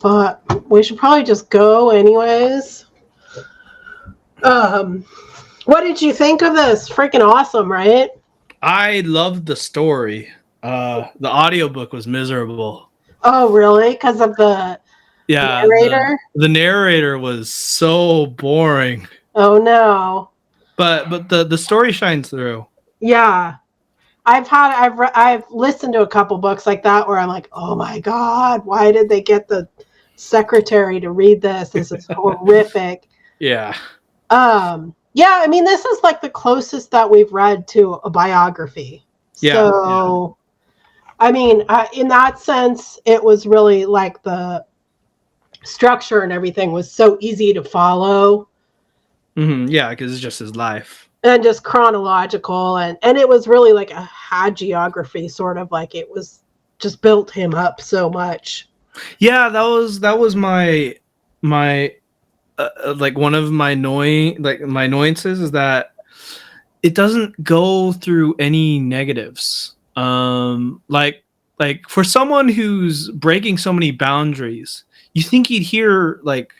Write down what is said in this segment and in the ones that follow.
but we should probably just go anyways. What did you think of this? Freaking awesome, right? I loved the story. The audiobook was miserable. Oh, really? Because of the Yeah, narrator? the narrator was so boring. Oh no. But the story shines through. Yeah. I've listened to a couple books like that where I'm like, oh my God, why did they get the secretary to read this? This is horrific. Yeah. Yeah, I mean, this is like the closest that we've read to a biography. Yeah. So, yeah. I mean, in that sense, it was really like the structure and everything was so easy to follow. Mm-hmm. Yeah, because it's just his life. And just chronological. And it was really like a hagiography, sort of like it was just built him up so much. Yeah, that was my like one of my annoyances is that it doesn't go through any negatives. Like for someone who's breaking so many boundaries, you think you'd hear like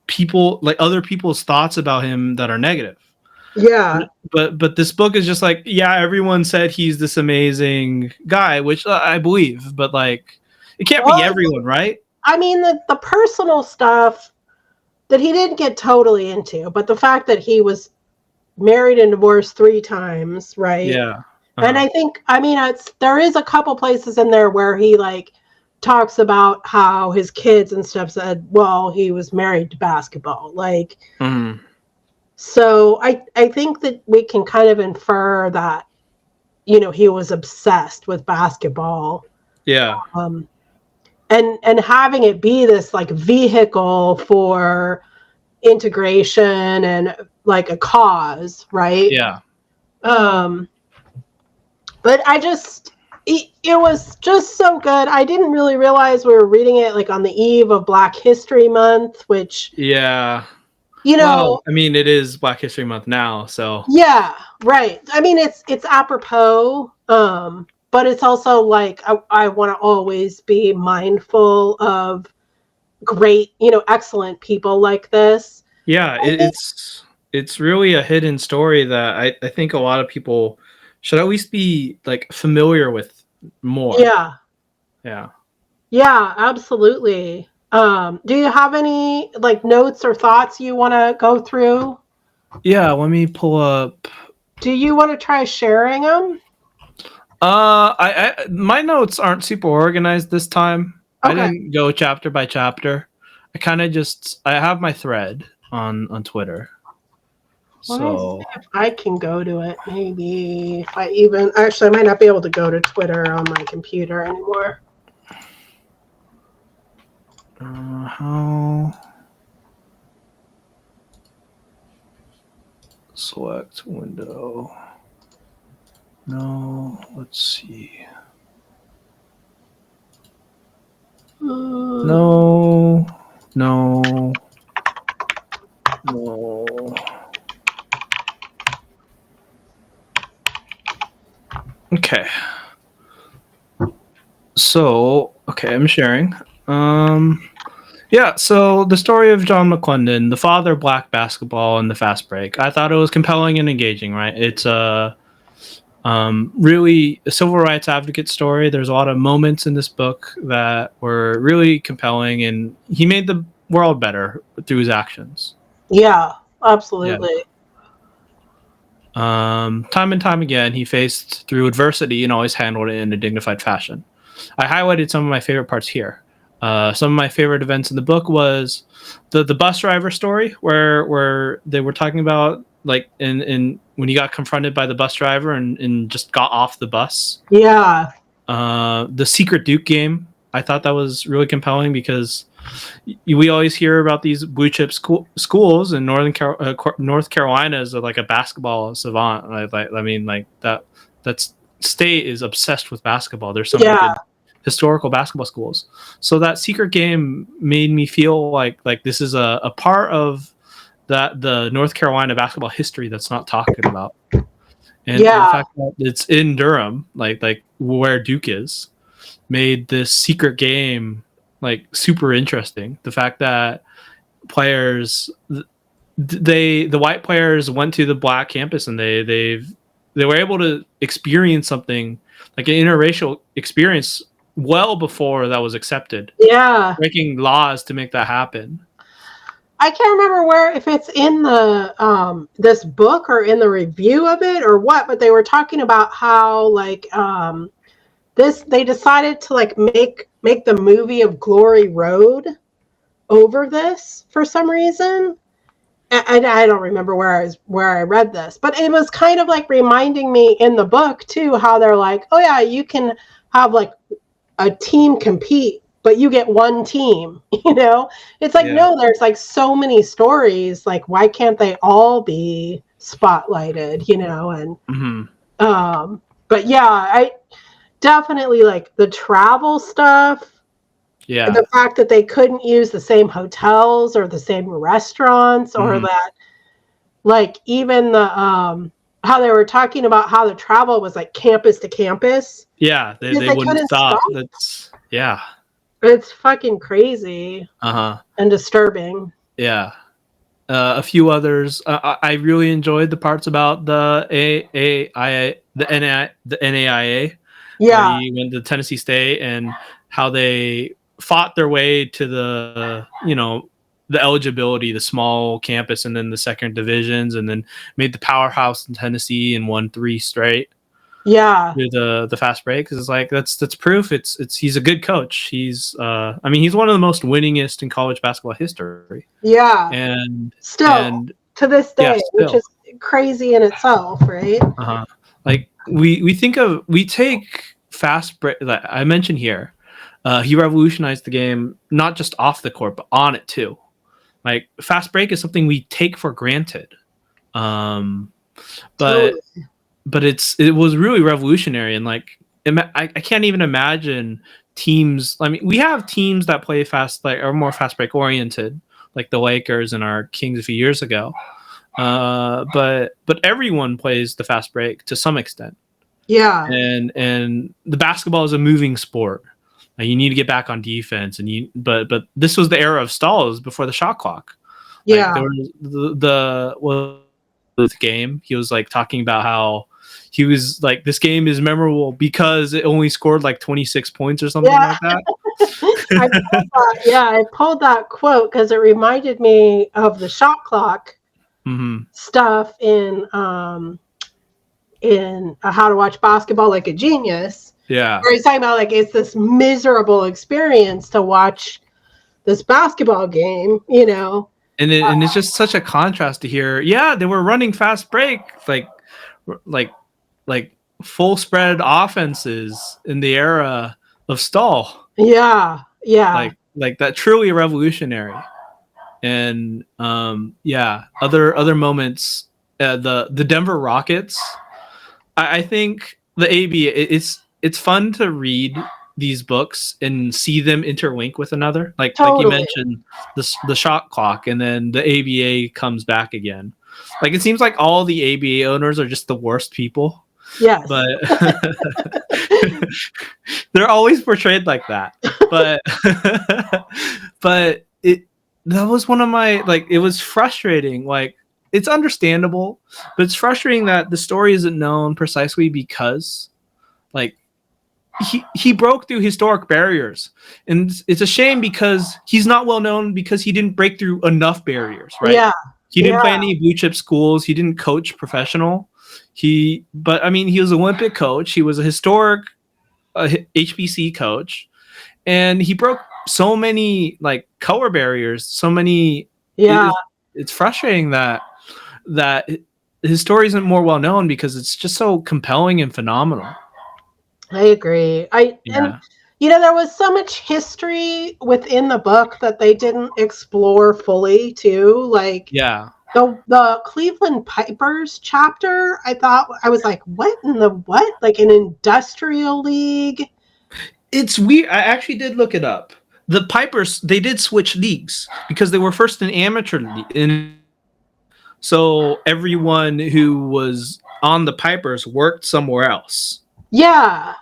people, like other people's thoughts about him that are negative. Yeah. But this book is just like, yeah, everyone said he's this amazing guy, which I believe, but like it can't be everyone, right? I mean, the personal stuff that he didn't get totally into, but the fact that he was married and divorced 3 times, right? Yeah. And I think, I mean, there is a couple places in there where he like talks about how his kids and stuff said, well, he was married to basketball. Like, so I think that we can kind of infer that, you know, he was obsessed with basketball. Yeah. And having it be this like vehicle for integration and like a cause, right? Yeah. But it was just so good. I didn't really realize we were reading it like on the eve of Black History Month, which, yeah, you know, well, I mean, it is Black History Month now, so yeah, right. I mean, it's apropos, but it's also like I want to always be mindful of great, you know, excellent people like this. Yeah, it's really a hidden story that I think a lot of people should at least be like familiar with more. Yeah, absolutely. Do you have any like notes or thoughts you want to go through? Yeah, let me pull up. Do you want to try sharing them? I my notes aren't super organized this time. Okay. I didn't go chapter by chapter. I kind of just I have my thread on Twitter. Let So me see if I can go to it. Maybe if I even actually I might not be able to go to Twitter on my computer anymore. How select window. No, let's see. No. Okay. So, okay, I'm sharing. Yeah, so the story of John McLendon, the father of black basketball and the fast break. I thought it was compelling and engaging, right? It's really a civil rights advocate story. There's a lot of moments in this book that were really compelling, and he made the world better through his actions. Yeah, absolutely. Yeah. Time and time again, he faced through adversity and always handled it in a dignified fashion. I highlighted some of my favorite parts here. Some of my favorite events in the book was the bus driver story, where they were talking about like in when he got confronted by the bus driver and just got off the bus. Yeah. The Secret Duke game, I thought that was really compelling because we always hear about these blue chip schools in North Carolina as like a basketball savant. I mean, like that state is obsessed with basketball. There's so many good historical basketball schools. So that secret game made me feel like this is a part of the North Carolina basketball history that's not talked about. And the fact that it's in Durham, like where Duke is, made this secret game like super interesting. The fact that players, the white players went to the black campus and they were able to experience something like an interracial experience well before that was accepted. Yeah. Breaking laws to make that happen. I can't remember where, if it's in the this book or in the review of it or what, but they were talking about how like they decided to like make the movie of Glory Road over this for some reason. And I don't remember where I read this, but it was kind of like reminding me in the book too how they're like, oh yeah, you can have like a team compete, but you get one team, you know? It's like, no, there's like so many stories, like why can't they all be spotlighted, you know? And but yeah, I definitely like the travel stuff. Yeah. The fact that they couldn't use the same hotels or the same restaurants or that like even the how they were talking about how the travel was like campus to campus. Yeah, they wouldn't stop. That's It's fucking crazy. And disturbing. Yeah. A few others. I really enjoyed the parts about the NAIA. Yeah. You went to Tennessee State and how they fought their way to the, the eligibility, the small campus, and then the second divisions, and then made the powerhouse in Tennessee and won 3 straight. Yeah. Through the fast break. It's like that's proof. It's he's a good coach. He's he's one of the most winningest in college basketball history. Yeah. And still to this day, which is crazy in itself, right? Like we take fast break, like I mentioned here. He revolutionized the game, not just off the court, but on it too. Like fast break is something we take for granted. But it was really revolutionary, and like I can't even imagine teams. I mean, we have teams that play fast, like are more fast break oriented, like the Lakers and our Kings a few years ago. But everyone plays the fast break to some extent. Yeah. And the basketball is a moving sport. Like, you need to get back on defense, and but this was the era of stalls before the shot clock. Yeah. Like, there was the game. He was like talking about how he was like, this game is memorable because it only scored like 26 points or something like that. I pulled that quote because it reminded me of the shot clock stuff in How to Watch Basketball Like a Genius. Yeah. Where he's talking about like it's this miserable experience to watch this basketball game, you know. And it's just such a contrast to hear, they were running fast break, like full spread offenses in the era of stall. Yeah. Yeah. Like that, truly revolutionary. And other moments, the Denver Rockets. I think the ABA, it's fun to read these books and see them interlink with another. Like you mentioned, the shot clock, and then the ABA comes back again. Like, it seems like all the ABA owners are just the worst people. Yes. But they're always portrayed like that. But that was one of my, like, it was frustrating. Like, it's understandable, but it's frustrating that the story isn't known precisely because, like, he broke through historic barriers, and it's a shame because he's not well known because he didn't break through enough barriers, right? Yeah. He didn't play any blue chip schools. He didn't coach professional. But I mean, he was an Olympic coach. He was a historic HBC coach, and he broke so many like color barriers. So many. Yeah. It's frustrating that his story isn't more well known because it's just so compelling and phenomenal. I agree. And there was so much history within the book that they didn't explore fully too. Like the Cleveland Pipers chapter, I was like, what in the what? Like an industrial league? It's weird. I actually did look it up. The Pipers, they did switch leagues because they were first in amateur league. So everyone who was on the Pipers worked somewhere else. Yeah.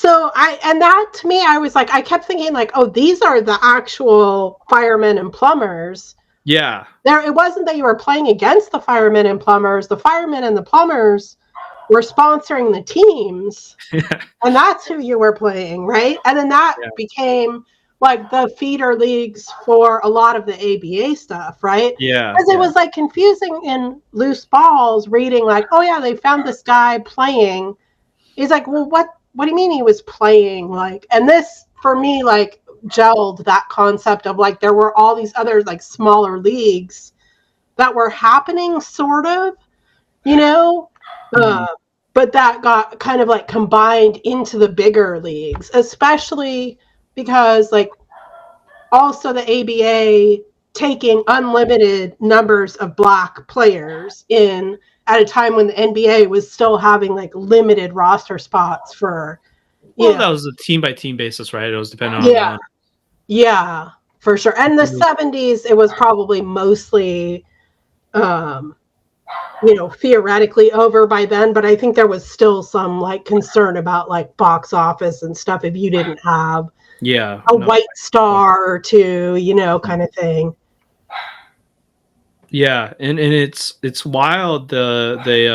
And that to me, I was like, I kept thinking like, oh, these are the actual firemen and plumbers. Yeah. It wasn't that you were playing against the firemen and plumbers. The firemen and the plumbers were sponsoring the teams, and that's who you were playing, right? And then that became like the feeder leagues for a lot of the ABA stuff, right? Yeah. Because it was like confusing in loose balls reading like, oh yeah, they found this guy playing. He's like, well, what do you mean he was playing? Like, and this for me like gelled that concept of like there were all these other like smaller leagues that were happening, sort of, you know. But that got kind of like combined into the bigger leagues, especially because like also the ABA taking unlimited numbers of black players in at a time when the NBA was still having like limited roster spots for. That was a team by team basis, right? It was depending on. Yeah, for sure. And the 70s, it was probably mostly. Theoretically over by then, but I think there was still some like concern about like box office and stuff if you didn't have a white star or two, kind of thing. Yeah, and it's wild. They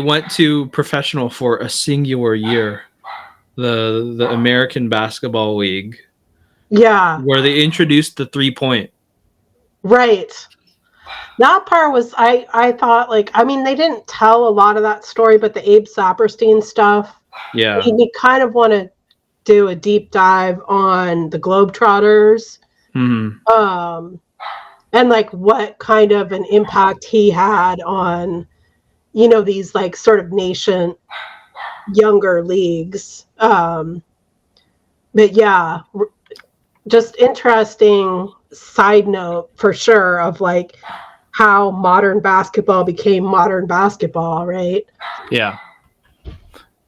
went to professional for a singular year, the American Basketball League. Yeah, where they introduced the 3-point. Right. That part was, I thought, like, I mean, they didn't tell a lot of that story, but the Abe Saperstein stuff, made me kind of want to do a deep dive on the Globetrotters. Mm-hmm. And, like, what kind of an impact he had on, these, like, sort of nascent younger leagues. But, yeah, just interesting side note, for sure, of, like, how modern basketball became modern basketball, right? Yeah.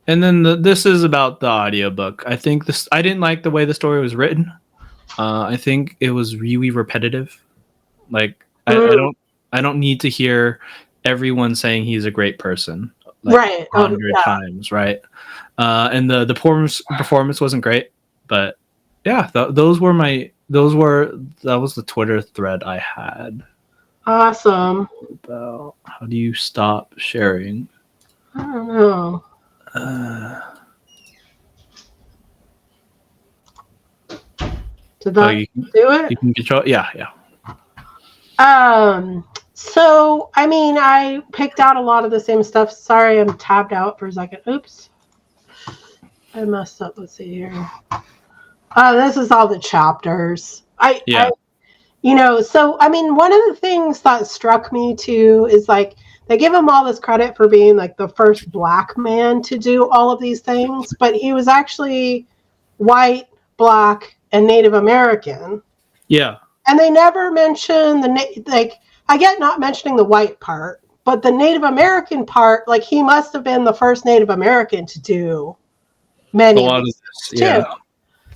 And then this is about the audiobook. I think I didn't like the way the story was written. I think it was really repetitive. Like I don't need to hear everyone saying he's a great person, like, right, 100 times, right? And the performance wasn't great, but yeah, that was the Twitter thread I had. Awesome. About how do you stop sharing? I don't know. Did that do it? You can control. Yeah. So I mean, I picked out a lot of the same stuff. Sorry, I'm tabbed out for a second. Oops, I messed up. Let's see here. This is all the chapters. So I mean, one of the things that struck me too is like they give him all this credit for being like the first black man to do all of these things, but he was actually white, black, and Native American. Yeah. And they never mention I get not mentioning the white part, but the Native American part, like he must have been the first Native American to do many of these things too. Yeah.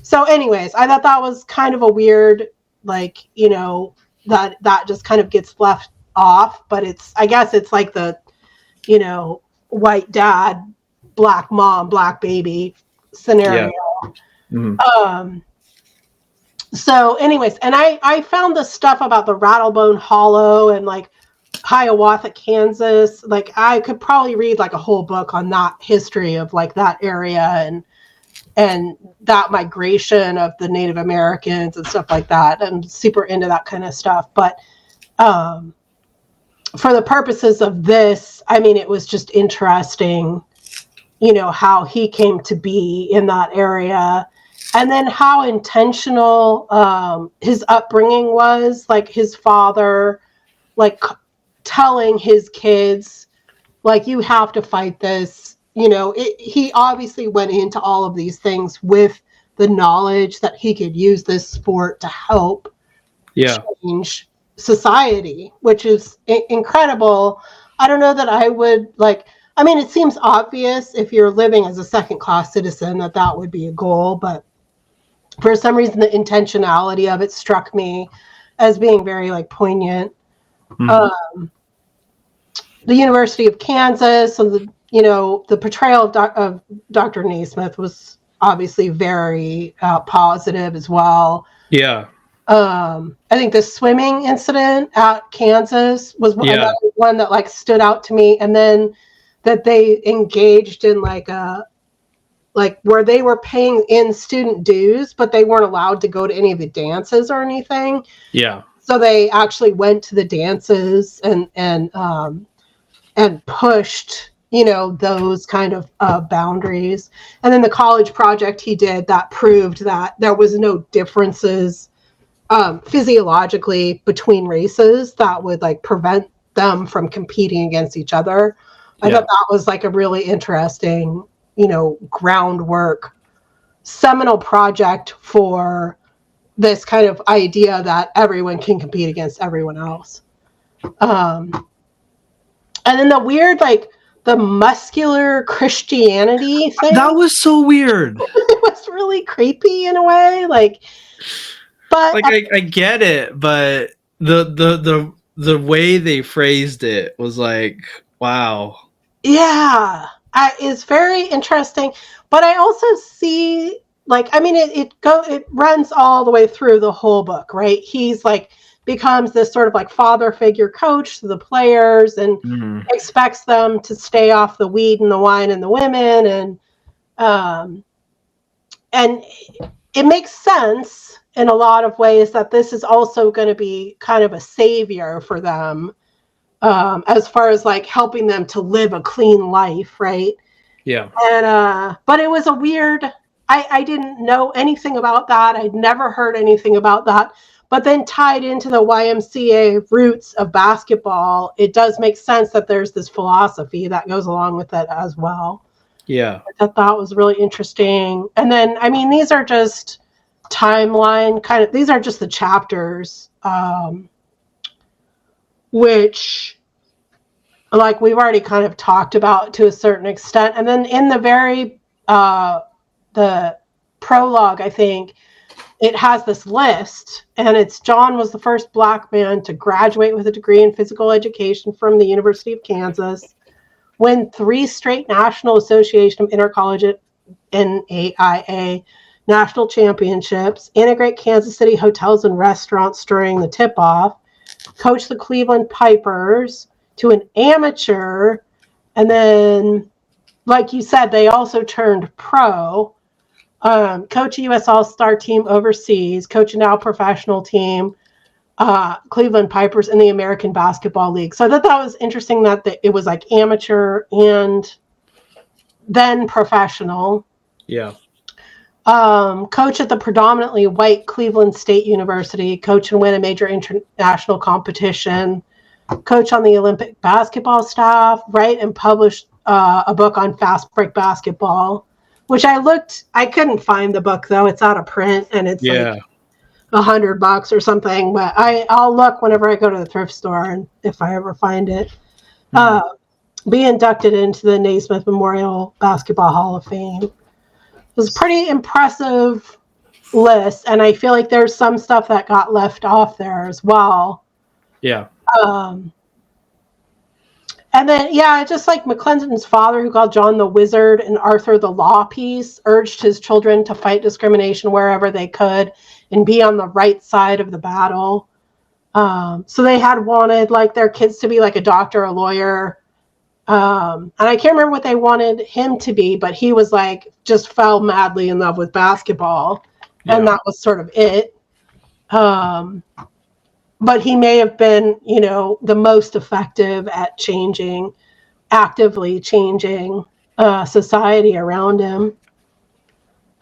So anyways, I thought that was kind of a weird, like, that just kind of gets left off, but I guess it's like the, white dad, black mom, black baby scenario. Yeah. Mm-hmm. So anyways, and I found the stuff about the Rattlebone Hollow and like Hiawatha, Kansas. Like I could probably read like a whole book on that history of like that area and that migration of the Native Americans and stuff like that. I'm super into that kind of stuff. But for the purposes of this, I mean, it was just interesting, how he came to be in that area. And then how intentional his upbringing was, like his father, like telling his kids, like, you have to fight this. He obviously went into all of these things with the knowledge that he could use this sport to help change society, which is incredible. I don't know that I would it seems obvious if you're living as a second-class citizen that would be a goal, but for some reason, the intentionality of it struck me as being very poignant. Mm-hmm. The University of Kansas, so the portrayal of Dr. Naismith was obviously very positive as well. Yeah. I think the swimming incident at Kansas was another one that like stood out to me. And then that they engaged in like where they were paying in student dues, but they weren't allowed to go to any of the dances or anything. Yeah. So they actually went to the dances and pushed, those kind of boundaries. And then the college project he did that proved that there was no differences physiologically between races that would like prevent them from competing against each other. I thought that was like a really interesting, groundwork, seminal project for this kind of idea that everyone can compete against everyone else. And then the weird, like the muscular Christianity thing. That was so weird. It was really creepy in a way. But like I get it, but the way they phrased it was like, wow. Yeah, it's very interesting. But I also see, like, I mean, it runs all the way through the whole book, right? He's like becomes this sort of like father figure coach to the players and expects them to stay off the weed and the wine and the women, and it makes sense in a lot of ways that this is also going to be kind of a savior for them. As far as like helping them to live a clean life, right? Yeah. And but it was a weird. I didn't know anything about that. I'd never heard anything about that. But then tied into the YMCA roots of basketball, it does make sense that there's this philosophy that goes along with it as well. Yeah. I thought that was really interesting. And then, I mean, these are just timeline kind of. These are just the chapters. Which, like we've already kind of talked about to a certain extent. And then in the very, the prologue, I think, it has this list, and it's John was the first Black man to graduate with a degree in physical education from the University of Kansas, win 3 straight National Association of Intercollegiate NAIA national championships, integrate Kansas City hotels and restaurants during the tip-off, coach the Cleveland Pipers to an amateur, and then, like you said, they also turned pro, coach a U.S. All-Star team overseas, coach a now professional team, Cleveland Pipers in the American Basketball League. So I thought that was interesting that it was like amateur and then professional. Yeah. Coach at the predominantly white Cleveland State University, coach and win a major international competition, coach on the Olympic basketball staff, write and publish a book on fast break basketball, which I couldn't find the book though. It's out of print and it's like $100 or something, but I'll look whenever I go to the thrift store and if I ever find it. Be inducted into the Naismith Memorial Basketball Hall of Fame. It was a pretty impressive list, and I feel like there's some stuff that got left off there as well. Yeah. And then, just like McLendon's father, who called John the Wizard and Arthur the Law Piece, urged his children to fight discrimination wherever they could and be on the right side of the battle. So they had wanted like their kids to be like a doctor, a lawyer. And I can't remember what they wanted him to be, but he was like, just fell madly in love with basketball. Yeah. And that was sort of it. But he may have been, the most effective at actively changing society around him.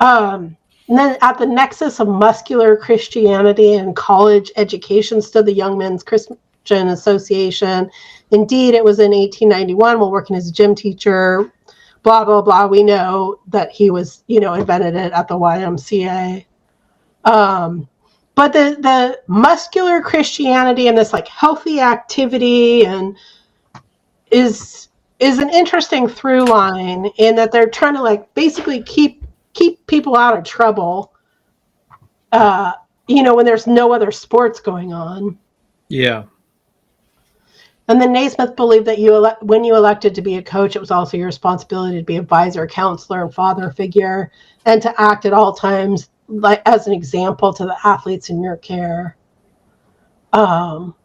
And then at the nexus of muscular Christianity and college education stood the Young Men's Christian Association. Indeed, it was in 1891 while working as a gym teacher, blah, blah, blah. We know that he was, invented it at the YMCA. But the muscular Christianity and this like healthy activity and is an interesting through line in that they're trying to like basically keep people out of trouble, when there's no other sports going on. Yeah. And then Naismith believed that when you elected to be a coach, it was also your responsibility to be advisor, counselor, and father figure, and to act at all times like as an example to the athletes in your care. So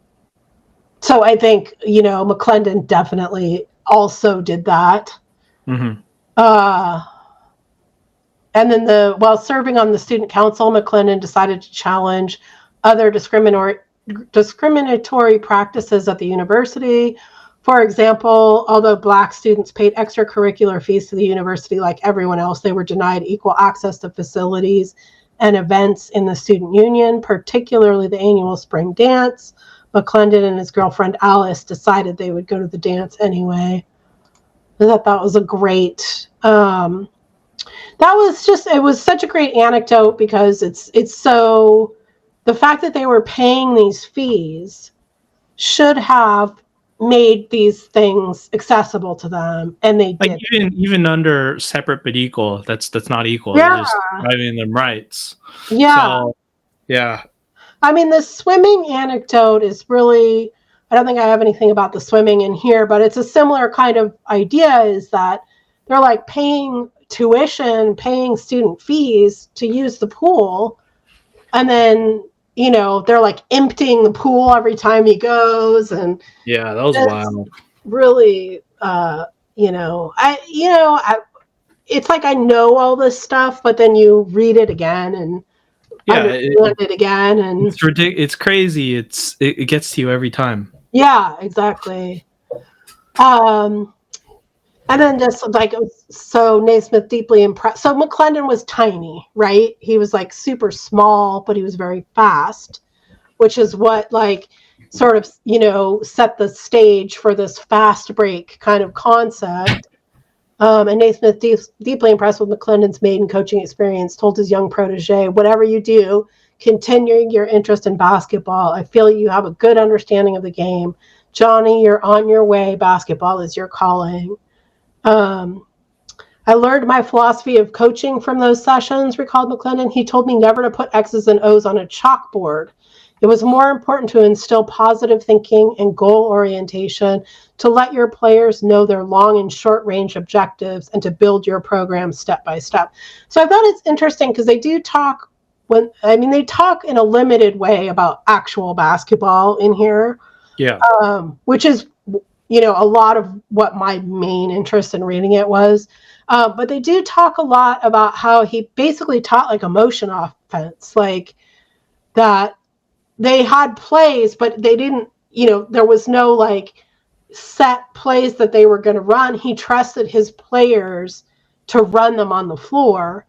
I think, McLendon definitely also did that. Mm-hmm. And then while serving on the student council, McLendon decided to challenge other discriminatory practices at the university. For example, although Black students paid extracurricular fees to the university like everyone else, they were denied equal access to facilities and events in the student union, particularly the annual spring dance. McLendon and his girlfriend Alice decided they would go to the dance anyway. I thought that was a great... it was such a great anecdote because it's so... The fact that they were paying these fees should have made these things accessible to them, and they did. Even under separate but equal, that's not equal. Yeah. They're just giving them rights. Yeah. So, yeah. I mean, the swimming anecdote is really... I don't think I have anything about the swimming in here, but it's a similar kind of idea, is that they're like paying tuition, paying student fees to use the pool, and then they're like emptying the pool every time he goes, and yeah, that was wild. Really, it's like I know all this stuff, but then you read it again and understand it again, and it's ridiculous. It's crazy. It gets to you every time. Yeah, exactly. And then just like, so Naismith deeply impressed. So McLendon was tiny, right? He was like super small, but he was very fast, which is what like sort of, set the stage for this fast break kind of concept. And Naismith, deeply impressed with McLendon's maiden coaching experience, told his young protege, whatever you do, continue your interest in basketball. I feel you have a good understanding of the game. Johnny, you're on your way. Basketball is your calling. I learned my philosophy of coaching from those sessions, recalled McLendon. He told me never to put X's and O's on a chalkboard. It was more important to instill positive thinking and goal orientation, to let your players know their long and short range objectives, and to build your program step by step. So I thought it's interesting because they do talk they talk in a limited way about actual basketball in here. Yeah. Which is, a lot of what my main interest in reading it was. But they do talk a lot about how he basically taught like emotion offense, like that they had plays, but they didn't, there was no like set plays that they were going to run. He trusted his players to run them on the floor,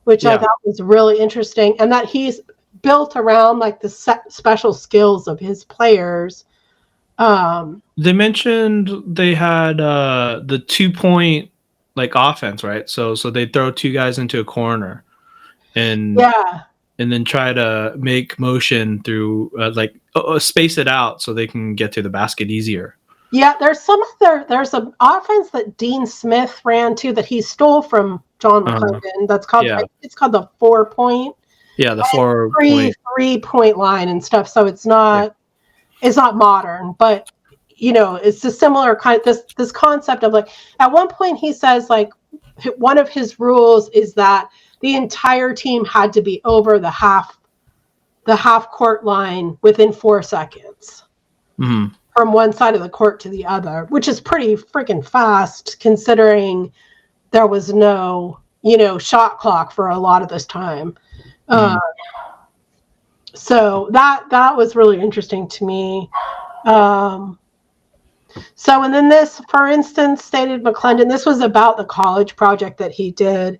which I thought was really interesting. And that he's built around like the special skills of his players. They mentioned they had the 2-point like offense, right? So they throw two guys into a corner, and then try to make motion through space it out so they can get to the basket easier. Yeah, there's an offense that Dean Smith ran too that he stole from John McLendon. That's called it's called the 4-point. Yeah, the 4-point 3-point line and stuff. So it's not modern, but it's a similar kind of this concept of like, at one point he says like one of his rules is that the entire team had to be over the half court line within 4 seconds. Mm-hmm. From one side of the court to the other, which is pretty freaking fast considering there was no, shot clock for a lot of this time. Mm-hmm. So that was really interesting to me. And then this, for instance, stated McLendon, this was about the college project that he did,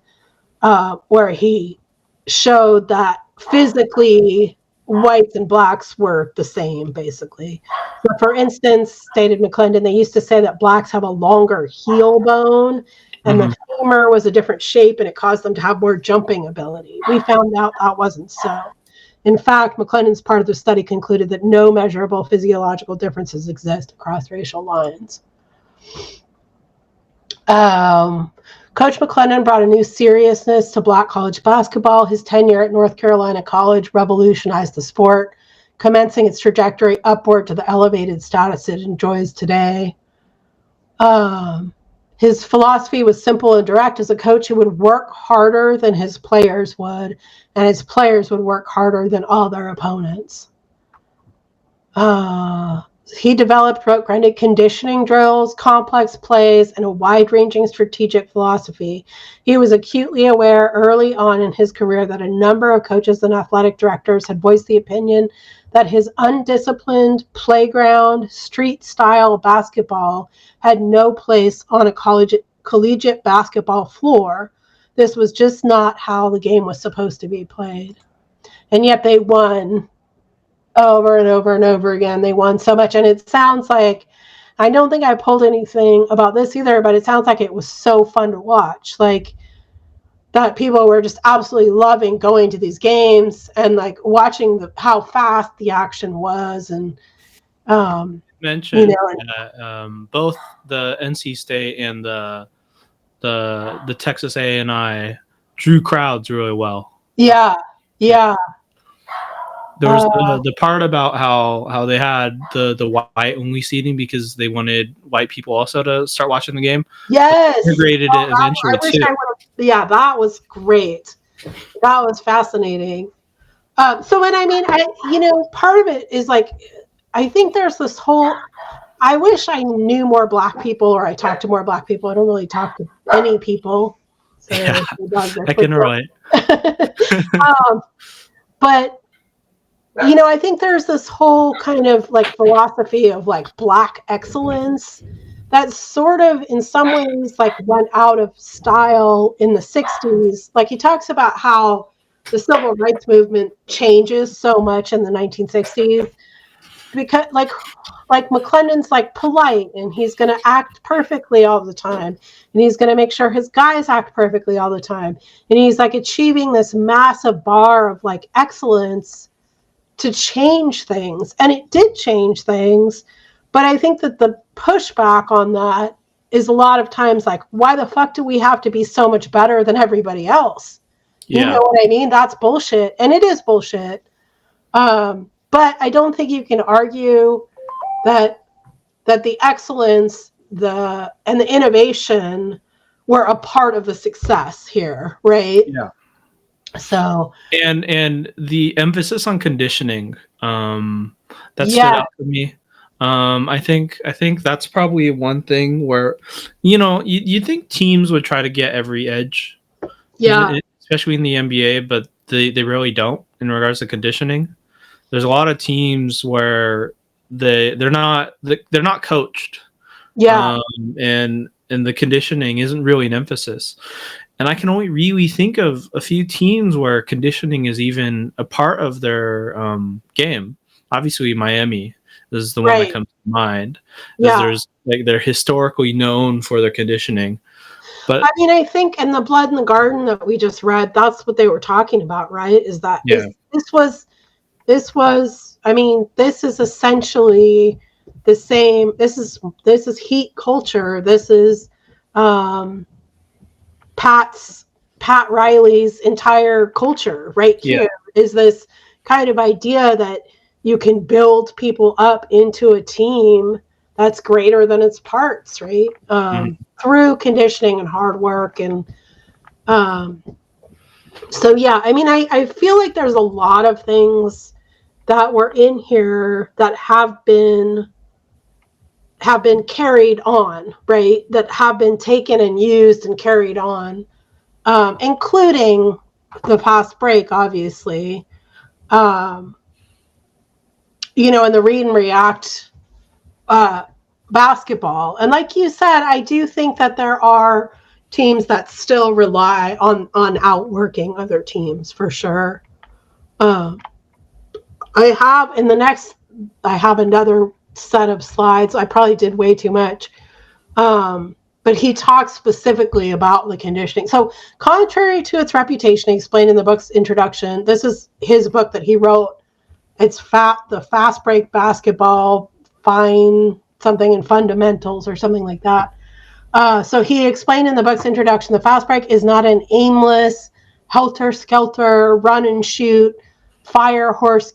where he showed that physically whites and blacks were the same, basically. So for instance, stated McLendon, they used to say that blacks have a longer heel bone, and the femur was a different shape, and it caused them to have more jumping ability. We found out that wasn't so. In fact, McLendon's part of the study concluded that no measurable physiological differences exist across racial lines. Coach McLendon brought a new seriousness to Black college basketball. His tenure at North Carolina College revolutionized the sport, commencing its trajectory upward to the elevated status it enjoys today. His philosophy was simple and direct. As a coach, he would work harder than his players would, and his players would work harder than all their opponents. He developed rote-grounded conditioning drills, complex plays, and a wide-ranging strategic philosophy. He was acutely aware early on in his career that a number of coaches and athletic directors had voiced the opinion that his undisciplined playground, street-style basketball had no place on a collegiate basketball floor. This was just not how the game was supposed to be played. And yet they won over and over and over again. They won so much. And it sounds like, I don't think I pulled anything about this either, but it sounds like it was so fun to watch. Like, that people were just absolutely loving going to these games and like watching how fast the action was. And mentioned both the NC State and the Texas A&I drew crowds really well. Yeah. There was the part about how they had the white only seating because they wanted white people also to start watching the game. Yes, integrated it eventually too. That was great. That was fascinating. So when part of it is like, I think there's this whole. I wish I knew more Black people, or I talked to more Black people. I don't really talk to any people. So yeah, I can relate. But I think there's this whole kind of like philosophy of like Black excellence that sort of in some ways like went out of style in the 60s. Like he talks about how the civil rights movement changes so much in the 1960s because like McLendon's like polite and he's going to act perfectly all the time. And he's going to make sure his guys act perfectly all the time. And he's like achieving this massive bar of like excellence to change things. And it did change things. But I think that the pushback on that is a lot of times like, why the fuck do we have to be so much better than everybody else? Yeah. You know what I mean? That's bullshit. And it is bullshit. But I don't think you can argue that the excellence and the innovation were a part of the success here, right? Yeah. So and the emphasis on conditioning that stood out for me. I think that's probably one thing where you think teams would try to get every edge, especially in the NBA, but they really don't in regards to conditioning. There's a lot of teams where they're not coached, and the conditioning isn't really an emphasis. And I can only really think of a few teams where conditioning is even a part of their game. Obviously, Miami is the one that comes to mind. There's like they're historically known for their conditioning. But I mean, I think in the Blood in the Garden that we just read, that's what they were talking about, right? Is that this was. I mean, this is essentially the same. This is heat culture. This is. Pat Riley's entire culture right here is this kind of idea that you can build people up into a team that's greater than its parts, right? Through conditioning and hard work. And so, yeah, I mean, I feel like there's a lot of things that were in here that have been carried on, right? That have been taken and used and carried on, including the fast break, obviously, and the read and react basketball. And like you said, I do think that there are teams that still rely on outworking other teams for sure. I have another set of slides. I probably did way too much. But he talks specifically about the conditioning. So contrary to its reputation explained in the book's introduction, this is his book that he wrote. It's the fast break basketball, fine something in fundamentals or something like that. So he explained in the book's introduction, the fast break is not an aimless, helter-skelter, run and shoot, fire horse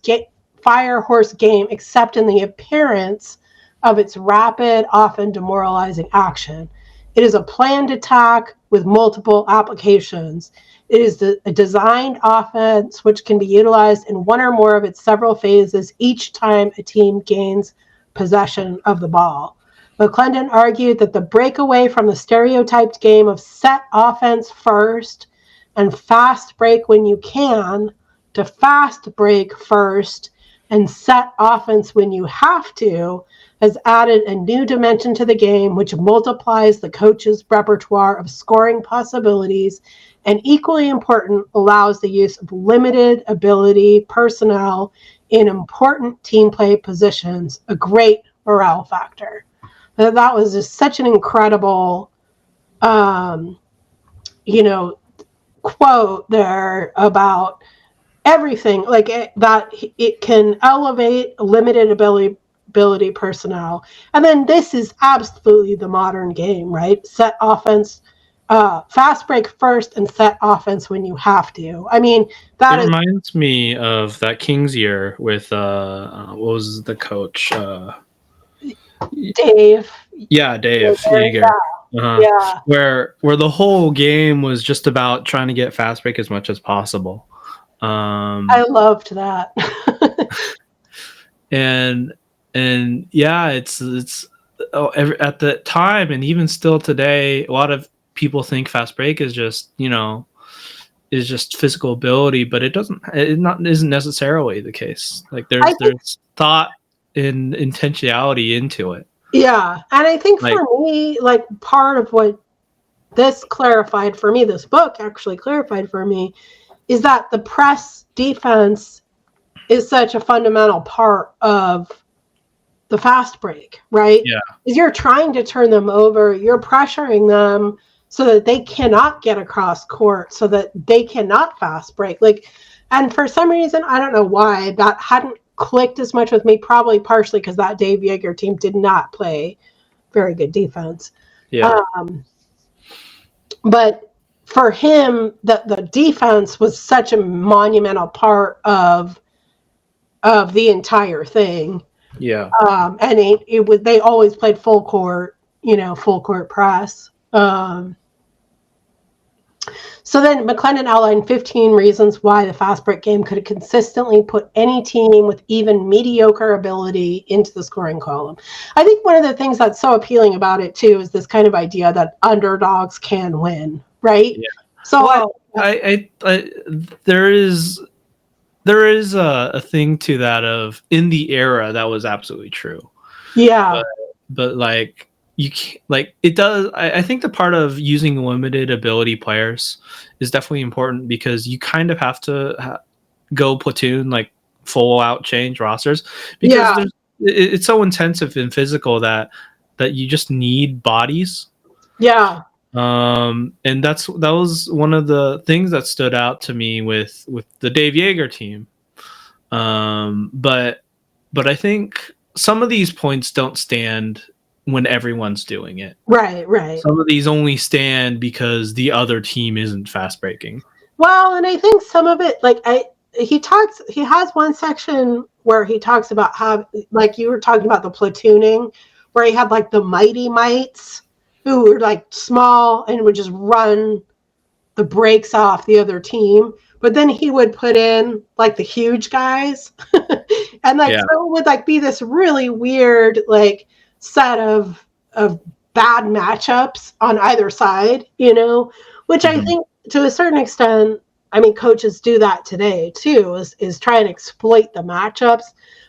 fire horse game except in the appearance of its rapid, often demoralizing action. It is a planned attack with multiple applications. It is a designed offense which can be utilized in one or more of its several phases each time a team gains possession of the ball. McLendon argued that the breakaway from the stereotyped game of set offense first and fast break when you can to fast break first and set offense when you have to has added a new dimension to the game, which multiplies the coach's repertoire of scoring possibilities and, equally important, allows the use of limited ability personnel in important team play positions, a great morale factor. That was just such an incredible, quote there about everything, like that it can elevate limited ability personnel. And then this is absolutely the modern game, right? Set offense, fast break first and set offense when you have to. I mean, that reminds me of that Kings year with what was the coach? Dave. Yeah, Dave Yeager. Yeah. Where the whole game was just about trying to get fast break as much as possible. I loved that. and yeah, it's at the time and even still today, a lot of people think fast break is just physical ability, but isn't necessarily the case. Like there's thought and intentionality into it. Yeah, and I think for me, like part of what this clarified for me, this book actually clarified for me, is that the press defense is such a fundamental part of the fast break, right? Yeah. Because you're trying to turn them over, you're pressuring them so that they cannot get across court, so that they cannot fast break. And for some reason, I don't know why, that hadn't clicked as much with me, probably partially because that Dave Yeager team did not play very good defense. Yeah. But for him, the defense was such a monumental part of the entire thing. Yeah. And they always played full court press. So then McLendon outlined 15 reasons why the fast break game could consistently put any team with even mediocre ability into the scoring column. I think one of the things that's so appealing about it too is this kind of idea that underdogs can win, right? Yeah. So there is a thing to that of in the era that was absolutely true. Yeah. But like you can't, like it does. I think the part of using limited ability players is definitely important because you kind of have to go platoon, like full out change rosters because it's so intensive and physical that you just need bodies. Yeah. And that was one of the things that stood out to me with the Dave Yeager team. But I think some of these points don't stand when everyone's doing it. Right. Some of these only stand because the other team isn't fast breaking. Well, and I think some of it, he has one section where he talks about how, like you were talking about the platooning, where he had like the mighty mites who were like small and would just run the brakes off the other team. But then he would put in like the huge guys and so it would like be this really weird like set of bad matchups on either side, which I think to a certain extent, I mean, coaches do that today too, is try and exploit the matchups,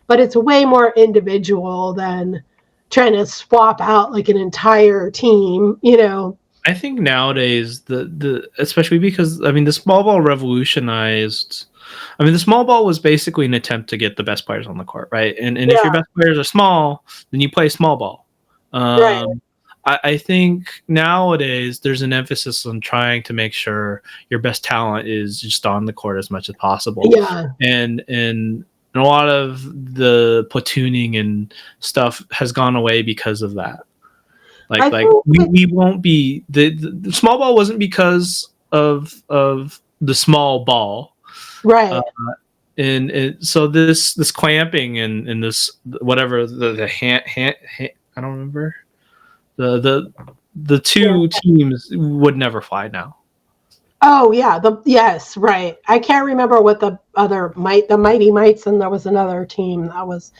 but it's way more individual than trying to swap out like an entire team, I think nowadays the especially because I mean the small ball revolutionized. I mean the small ball was basically an attempt to get the best players on the court, right? And if your best players are small, then you play small ball. Right. I think nowadays there's an emphasis on trying to make sure your best talent is just on the court as much as possible. Yeah. And a lot of the platooning and stuff has gone away because of that. We won't be the small ball wasn't because of the small ball, right? so this clamping and this whatever the hand I don't remember the two teams would never fly now. Oh yeah, yes, right. I can't remember what the other the Mighty Mites, and there was another team that was.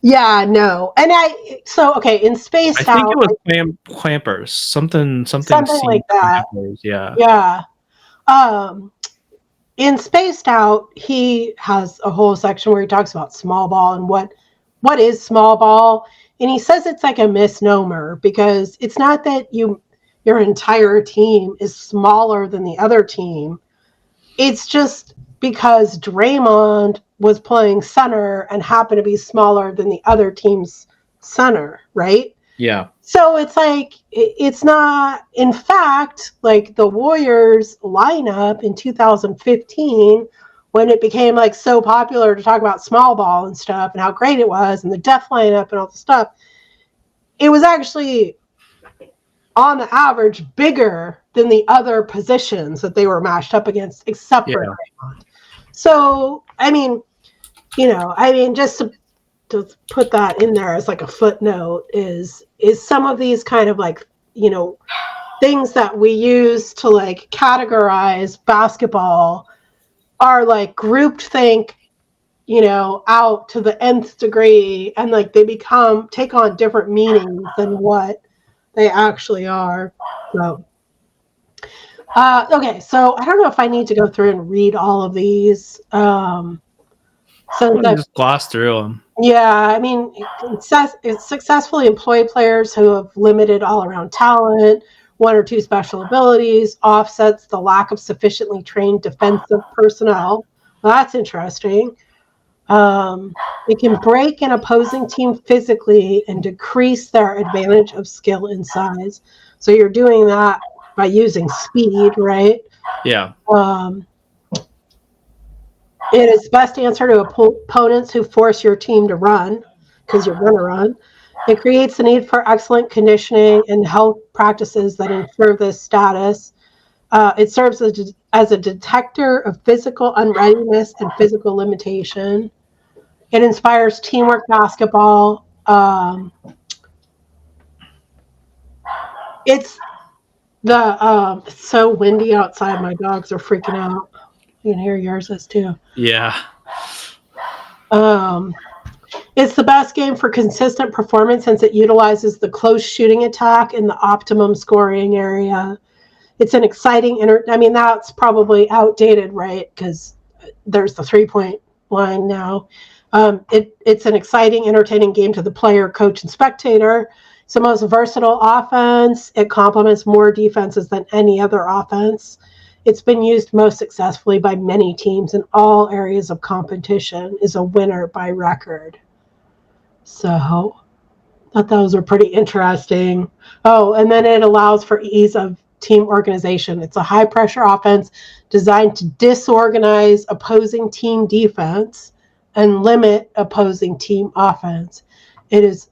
Yeah, no, and in Spaced I think Out, it was clampers, something like that. clampers, yeah. Yeah. In Spaced Out, he has a whole section where he talks about small ball and what is small ball, and he says it's like a misnomer because it's not that your entire team is smaller than the other team. It's just because Draymond was playing center and happened to be smaller than the other team's center, right? Yeah. So it's like, it's not, in fact, like the Warriors lineup in 2015, when it became like so popular to talk about small ball and stuff and how great it was and the death lineup and all the stuff, it was actually on the average bigger than the other positions that they were matched up against, except for Draymond. So, I mean, just to put that in there as like a footnote is some of these kind of like, things that we use to like categorize basketball are like groupthink, out to the nth degree, and like they take on different meanings than what they actually are. So, okay, so I don't know if I need to go through and read all of these. Just gloss through them. Yeah, I mean, it successfully employed players who have limited all-around talent, one or two special abilities, offsets the lack of sufficiently trained defensive personnel. Well, that's interesting. It can break an opposing team physically and decrease their advantage of skill and size. So you're doing that by using speed, right? Yeah. It is best answer to opponents who force your team to run, because you're going to run. It creates the need for excellent conditioning and health practices that ensure this status. It serves as a detector of physical unreadiness and physical limitation. It inspires teamwork basketball. It's so windy outside. My dogs are freaking out. You can hear yours is too. Yeah. It's the best game for consistent performance since it utilizes the close shooting attack in the optimum scoring area. It's an exciting that's probably outdated, right? Because there's the 3-point line now. It's an exciting, entertaining game to the player, coach, and spectator. It's the most versatile offense. It complements more defenses than any other offense. It's been used most successfully by many teams in all areas of competition, is a winner by record. So I thought those were pretty interesting. Oh, and then it allows for ease of team organization. It's a high-pressure offense designed to disorganize opposing team defense and limit opposing team offense. It is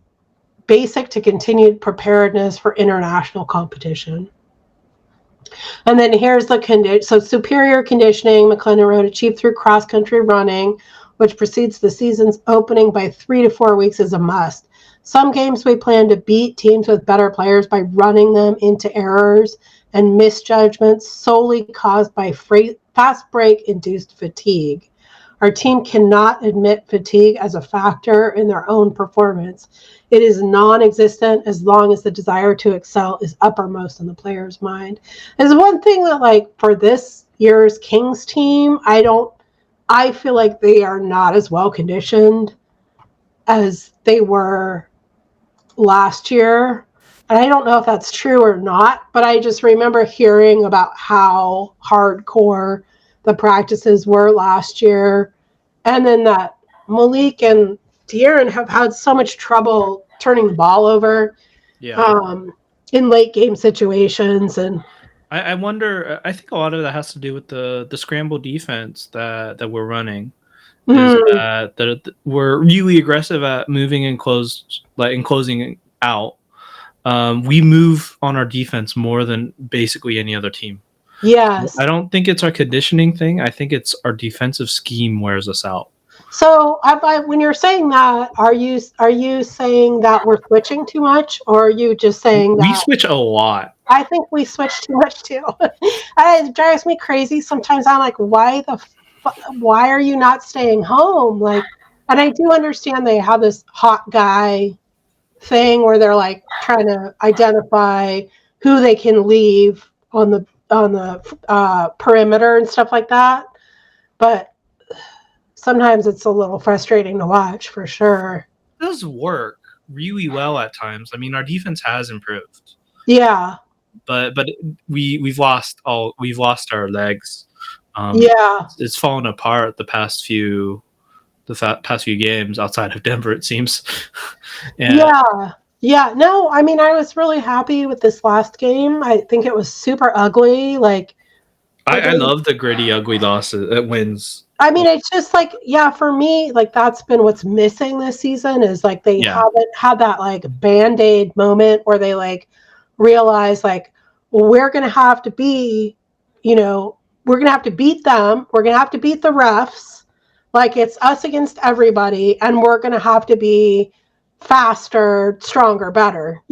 basic to continued preparedness for international competition. And then here's the condition. So superior conditioning, McLendon wrote, achieved through cross-country running, which precedes the season's opening by 3 to 4 weeks, is a must. Some games we plan to beat teams with better players by running them into errors and misjudgments solely caused by fast break-induced fatigue. Our team cannot admit fatigue as a factor in their own performance. It is non-existent as long as the desire to excel is uppermost in the player's mind. There's one thing that, like, for this year's Kings team, I feel like they are not as well conditioned as they were last year. And I don't know if that's true or not, but I just remember hearing about how hardcore the practices were last year. And then that Malik and De'Aaron have had so much trouble turning the ball over in late game situations. And I wonder, I think a lot of that has to do with the scramble defense that we're running. Is that we're really aggressive at moving and closing out. We move on our defense more than basically any other team. Yes. I don't think it's our conditioning thing. I think it's our defensive scheme wears us out. So, when you're saying that, are you saying that we're switching too much, or are you just saying We that switch a lot. I think we switch too much too? It drives me crazy. Sometimes I'm like, why are you not staying home? Like, and I do understand they have this hot guy thing where they're like trying to identify who they can leave on the perimeter and stuff like that. But sometimes it's a little frustrating to watch, for sure. It does work really well at times. I mean, our defense has improved. Yeah. But we've lost our legs. Yeah. It's fallen apart the past few games outside of Denver, it seems. Yeah. No, I mean, I was really happy with this last game. I think it was super ugly. Like, I love the gritty, ugly wins. I mean, it's just like, yeah, for me, like that's been what's missing this season is like they haven't had that like Band-Aid moment where they like realize like, well, we're going to have to be, we're going to have to beat them. We're going to have to beat the refs. Like it's us against everybody. And we're going to have to be faster, stronger, better,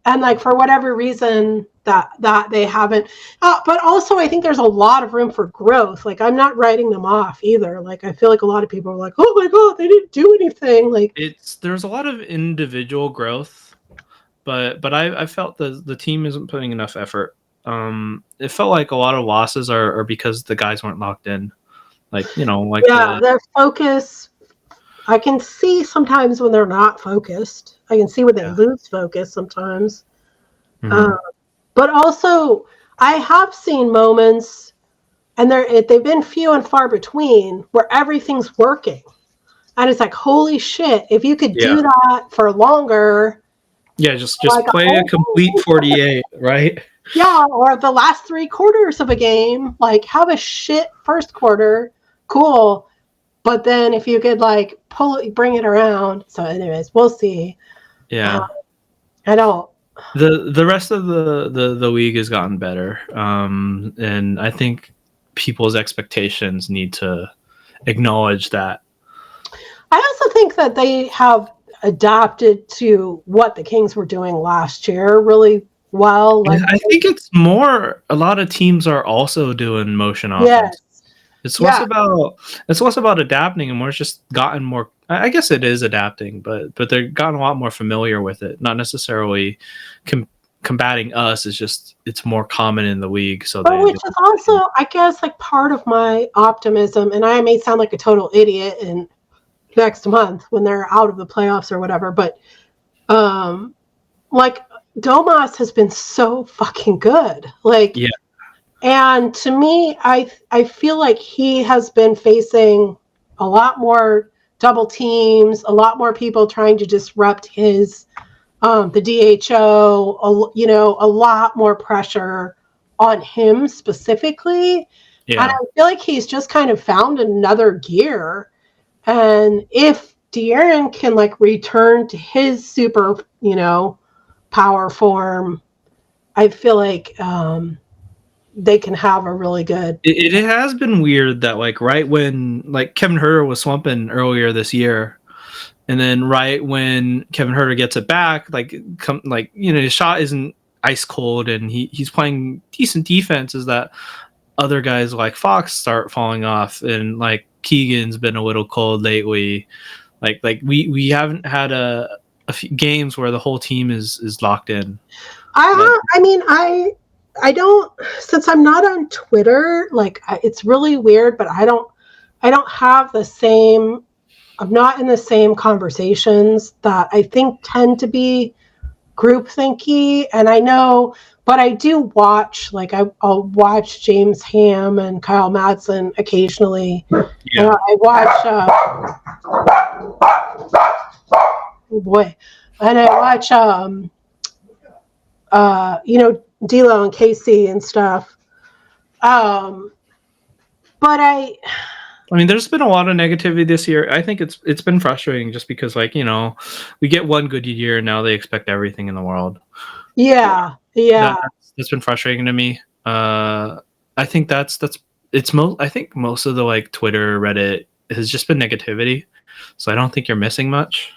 and like for whatever reason that they haven't, but also I think there's a lot of room for growth. Like I'm not writing them off either. Like I feel like a lot of people are like, oh my god, they didn't do anything. Like there's a lot of individual growth, but I felt the team isn't putting enough effort. It felt like a lot of losses are because the guys weren't locked in. Like their focus. I can see sometimes when they're not focused. I can see when they lose focus sometimes. Mm-hmm. But also, I have seen moments, and they've been few and far between, where everything's working. And it's like, holy shit, if you could do that for longer. Yeah, just like play a complete 48, right? Yeah, or the last 3 quarters of a game. Like, have a shit first quarter. Cool. But then if you could like bring it around. So anyways, we'll see. Yeah. I don't. The rest of the league has gotten better. And I think people's expectations need to acknowledge that. I also think that they have adapted to what the Kings were doing last year really well. Like I think it's more a lot of teams are also doing motion offense. Yes. It's less about adapting and more just gotten more. I guess it is adapting, but they've gotten a lot more familiar with it. Not necessarily combating us. It's more common in the league. So, which is also, I guess, like part of my optimism. And I may sound like a total idiot in next month when they're out of the playoffs or whatever. But like Domas has been so fucking good. Like yeah. And to me, I feel like he has been facing a lot more double teams, a lot more people trying to disrupt his, the DHO, a lot more pressure on him specifically. Yeah. And I feel like he's just kind of found another gear. And if De'Aaron can like return to his super, power form, I feel like, they can have a really good. It has been weird that like right when like Kevin Huerter was slumping earlier this year, and then right when Kevin Huerter gets it back, his shot isn't ice cold and he's playing decent defense. Is that other guys like Fox start falling off and like Keegan's been a little cold lately. Like we haven't had a few games where the whole team is locked in. I don't, since I'm not on Twitter, like it's really weird, but I don't have the same, I'm not in the same conversations that I think tend to be groupthinky. And I know, but I do watch, like I'll watch James Ham and Kyle Madsen occasionally. Yeah. And I watch, oh boy. And I watch, D'Lo and KC and stuff. But I mean, there's been a lot of negativity this year. I think it's been frustrating just because, like, we get one good year and now they expect everything in the world. Yeah. That's been frustrating to me. I think I think most of the like Twitter, Reddit has just been negativity. So I don't think you're missing much.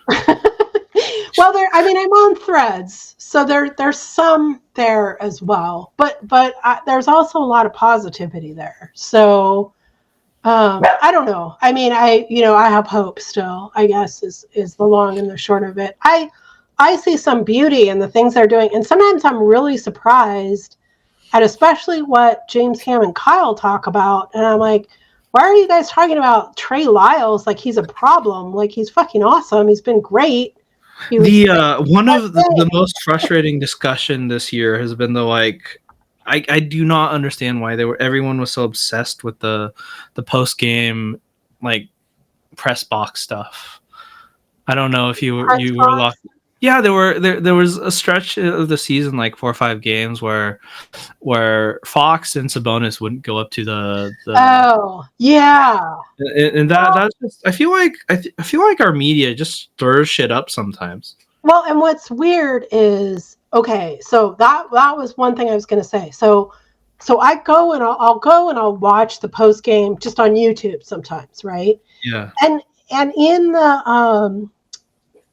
Well, I'm on Threads, so there's some there as well, but there's also a lot of positivity there. So I don't know. I mean, I have hope still, I guess is the long and the short of it. I see some beauty in the things they're doing, and sometimes I'm really surprised at especially what James Ham and Kyle talk about, and I'm like, why are you guys talking about Trey Lyles like he's a problem? Like, he's fucking awesome. He's been great. One of the most frustrating discussion this year has been the like, I do not understand why everyone was so obsessed with the post game like press box stuff. I don't know if you were locked. Yeah, there was a stretch of the season, like 4 or 5 games where Fox and Sabonis wouldn't go up to the oh yeah, and that's just, I feel like our media just stirs shit up sometimes. Well, and what's weird is, okay, so that was one thing I was going to say. So I go and I'll watch the post game just on YouTube sometimes, right? Yeah. And in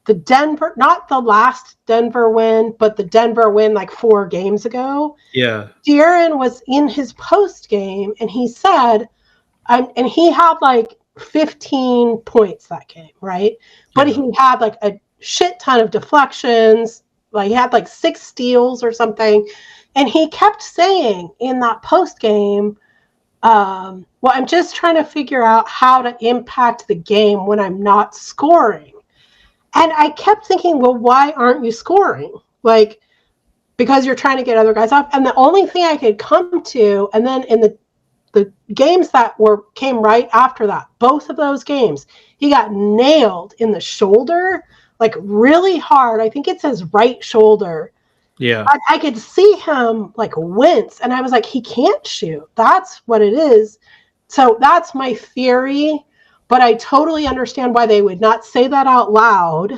the Denver, not the last Denver win, but the Denver win like 4 games ago. Yeah. De'Aaron was in his post game and he said, and he had like 15 points that game, right? But he had like a shit ton of deflections. Like, he had like 6 steals or something. And he kept saying in that post game, well, I'm just trying to figure out how to impact the game when I'm not scoring. And I kept thinking, well, why aren't you scoring? Like, because you're trying to get other guys off. And the only thing I could come to, and then in the games that came right after that, both of those games, he got nailed in the shoulder, like really hard. I think it's his right shoulder. Yeah. I could see him like wince, and I was like, he can't shoot. That's what it is. So that's my theory. But I totally understand why they would not say that out loud.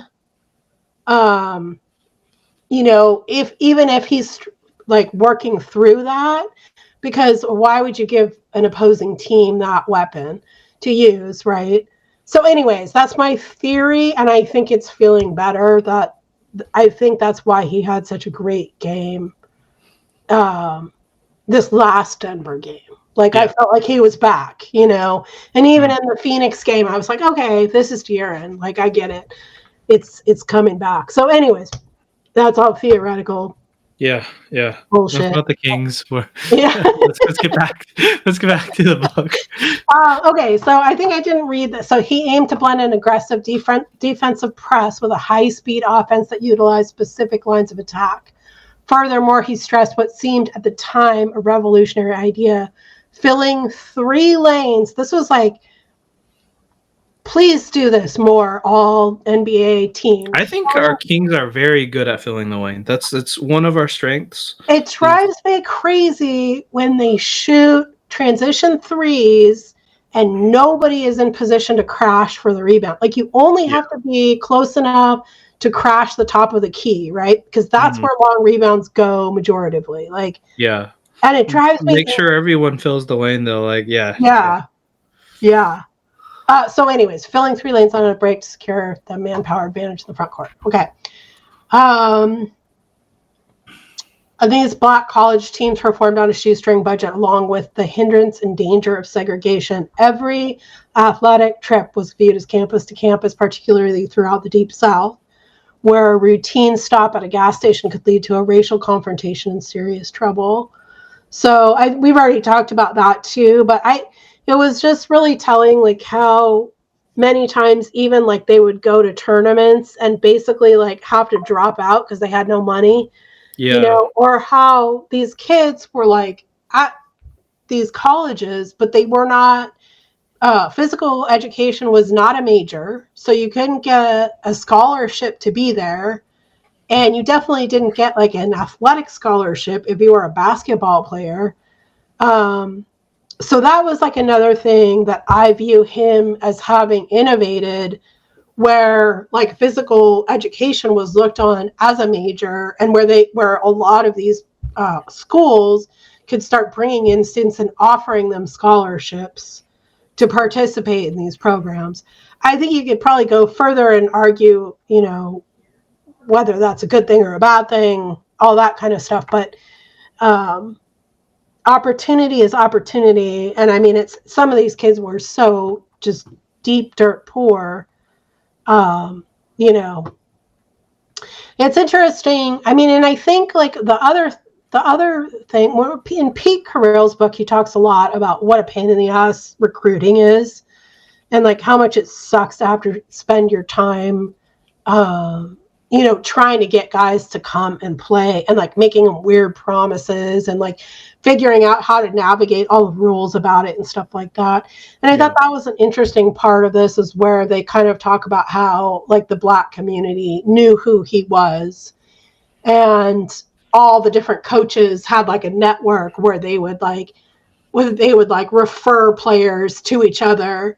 Even if he's like working through that, because why would you give an opposing team that weapon to use, right? So anyways, that's my theory, and I think it's feeling better. That I think that's why he had such a great game this last Denver game. Like, yeah. I felt like he was back, and even in the Phoenix game, I was like, okay, this is De'Aaron. Like, I get it. It's coming back. So anyways, that's all theoretical. Yeah. Bullshit. That's what the Kings were. Yeah. let's get back to the book. Okay, so I think I didn't read that. So he aimed to blend an aggressive defensive press with a high-speed offense that utilized specific lines of attack. Furthermore, he stressed what seemed at the time a revolutionary idea, filling 3 lanes. This was like, please do this more, all NBA teams. I think our Kings are very good at filling the lane. That's one of our strengths. It drives me crazy when they shoot transition threes and nobody is in position to crash for the rebound. Like, you only have to be close enough to crash the top of the key, right? Because that's where long rebounds go majoritively. Like, yeah. And it drives me. Make sure everyone fills the lane, though. Like, yeah. So anyways, filling 3 lanes on a break to secure the manpower advantage in the front court. Okay. These black college teams performed on a shoestring budget, along with the hindrance and danger of segregation. Every athletic trip was viewed as campus to campus, particularly throughout the Deep South, where a routine stop at a gas station could lead to a racial confrontation and serious trouble. So we've already talked about that too, but it was just really telling, like, how many times even like they would go to tournaments and basically like have to drop out because they had no money, or how these kids were like at these colleges, but they were not, physical education was not a major, so you couldn't get a scholarship to be there. And you definitely didn't get like an athletic scholarship if you were a basketball player. So that was like another thing that I view him as having innovated, where like physical education was looked on as a major, and where a lot of these schools could start bringing in students and offering them scholarships to participate in these programs. I think you could probably go further and argue, whether that's a good thing or a bad thing, all that kind of stuff. But opportunity is opportunity. And I mean, it's some of these kids were so just deep dirt poor. It's interesting. I mean, and I think like the other thing, in Pete Carrill's book, he talks a lot about what a pain in the ass recruiting is, and like how much it sucks to have to spend your time, trying to get guys to come and play, and like making them weird promises, and like figuring out how to navigate all the rules about it and stuff like that. And I thought that was an interesting part of this, is where they kind of talk about how like the Black community knew who he was, and all the different coaches had like a network where they would refer players to each other,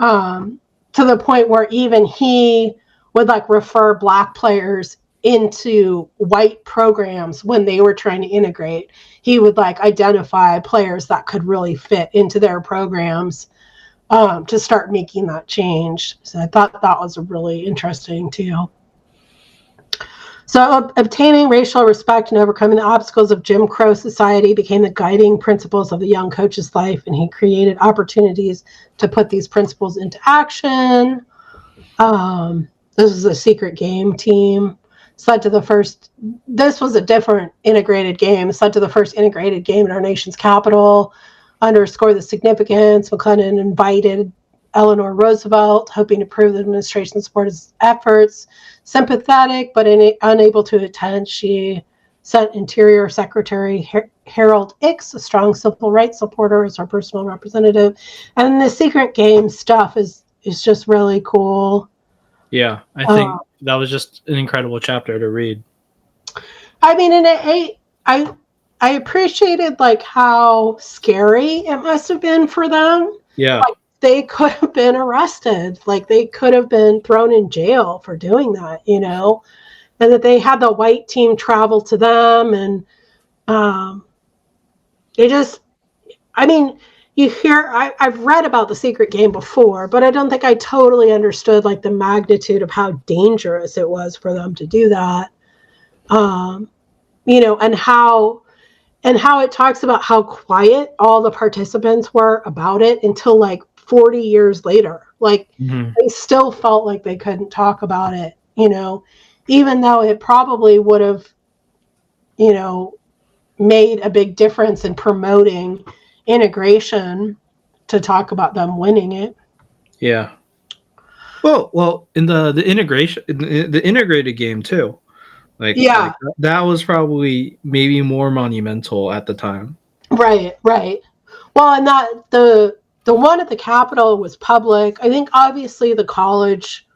to the point where even he would like refer Black players into white programs when they were trying to integrate. He would like identify players that could really fit into their programs, to start making that change. So I thought that was really interesting too. So obtaining racial respect and overcoming the obstacles of Jim Crow society became the guiding principles of the young coach's life, and he created opportunities to put these principles into action. This is a secret game team. This was a different integrated game, led to the first integrated game in our nation's capital. Underscore the significance, McLendon invited Eleanor Roosevelt, hoping to prove the administration supported his efforts. Sympathetic but unable to attend, she sent Interior Secretary Harold Ickes, a strong civil rights supporter, as her personal representative. And the secret game stuff is just really cool. Yeah, I think that was just an incredible chapter to read. I mean, and I appreciated like how scary it must have been for them. Yeah. Like, they could have been arrested. Like, they could have been thrown in jail for doing that, and that they had the white team travel to them. And I've read about the secret game before, but I don't think I totally understood like the magnitude of how dangerous it was for them to do that. And how it talks about how quiet all the participants were about it until like 40 years later. Like, they still felt like they couldn't talk about it, even though it probably would have, made a big difference in promoting integration, to talk about them winning it. Yeah. Well, in the integration, the integrated game too. Like that was probably maybe more monumental at the time. Right. Well, and that the one at the Capitol was public. I think obviously the college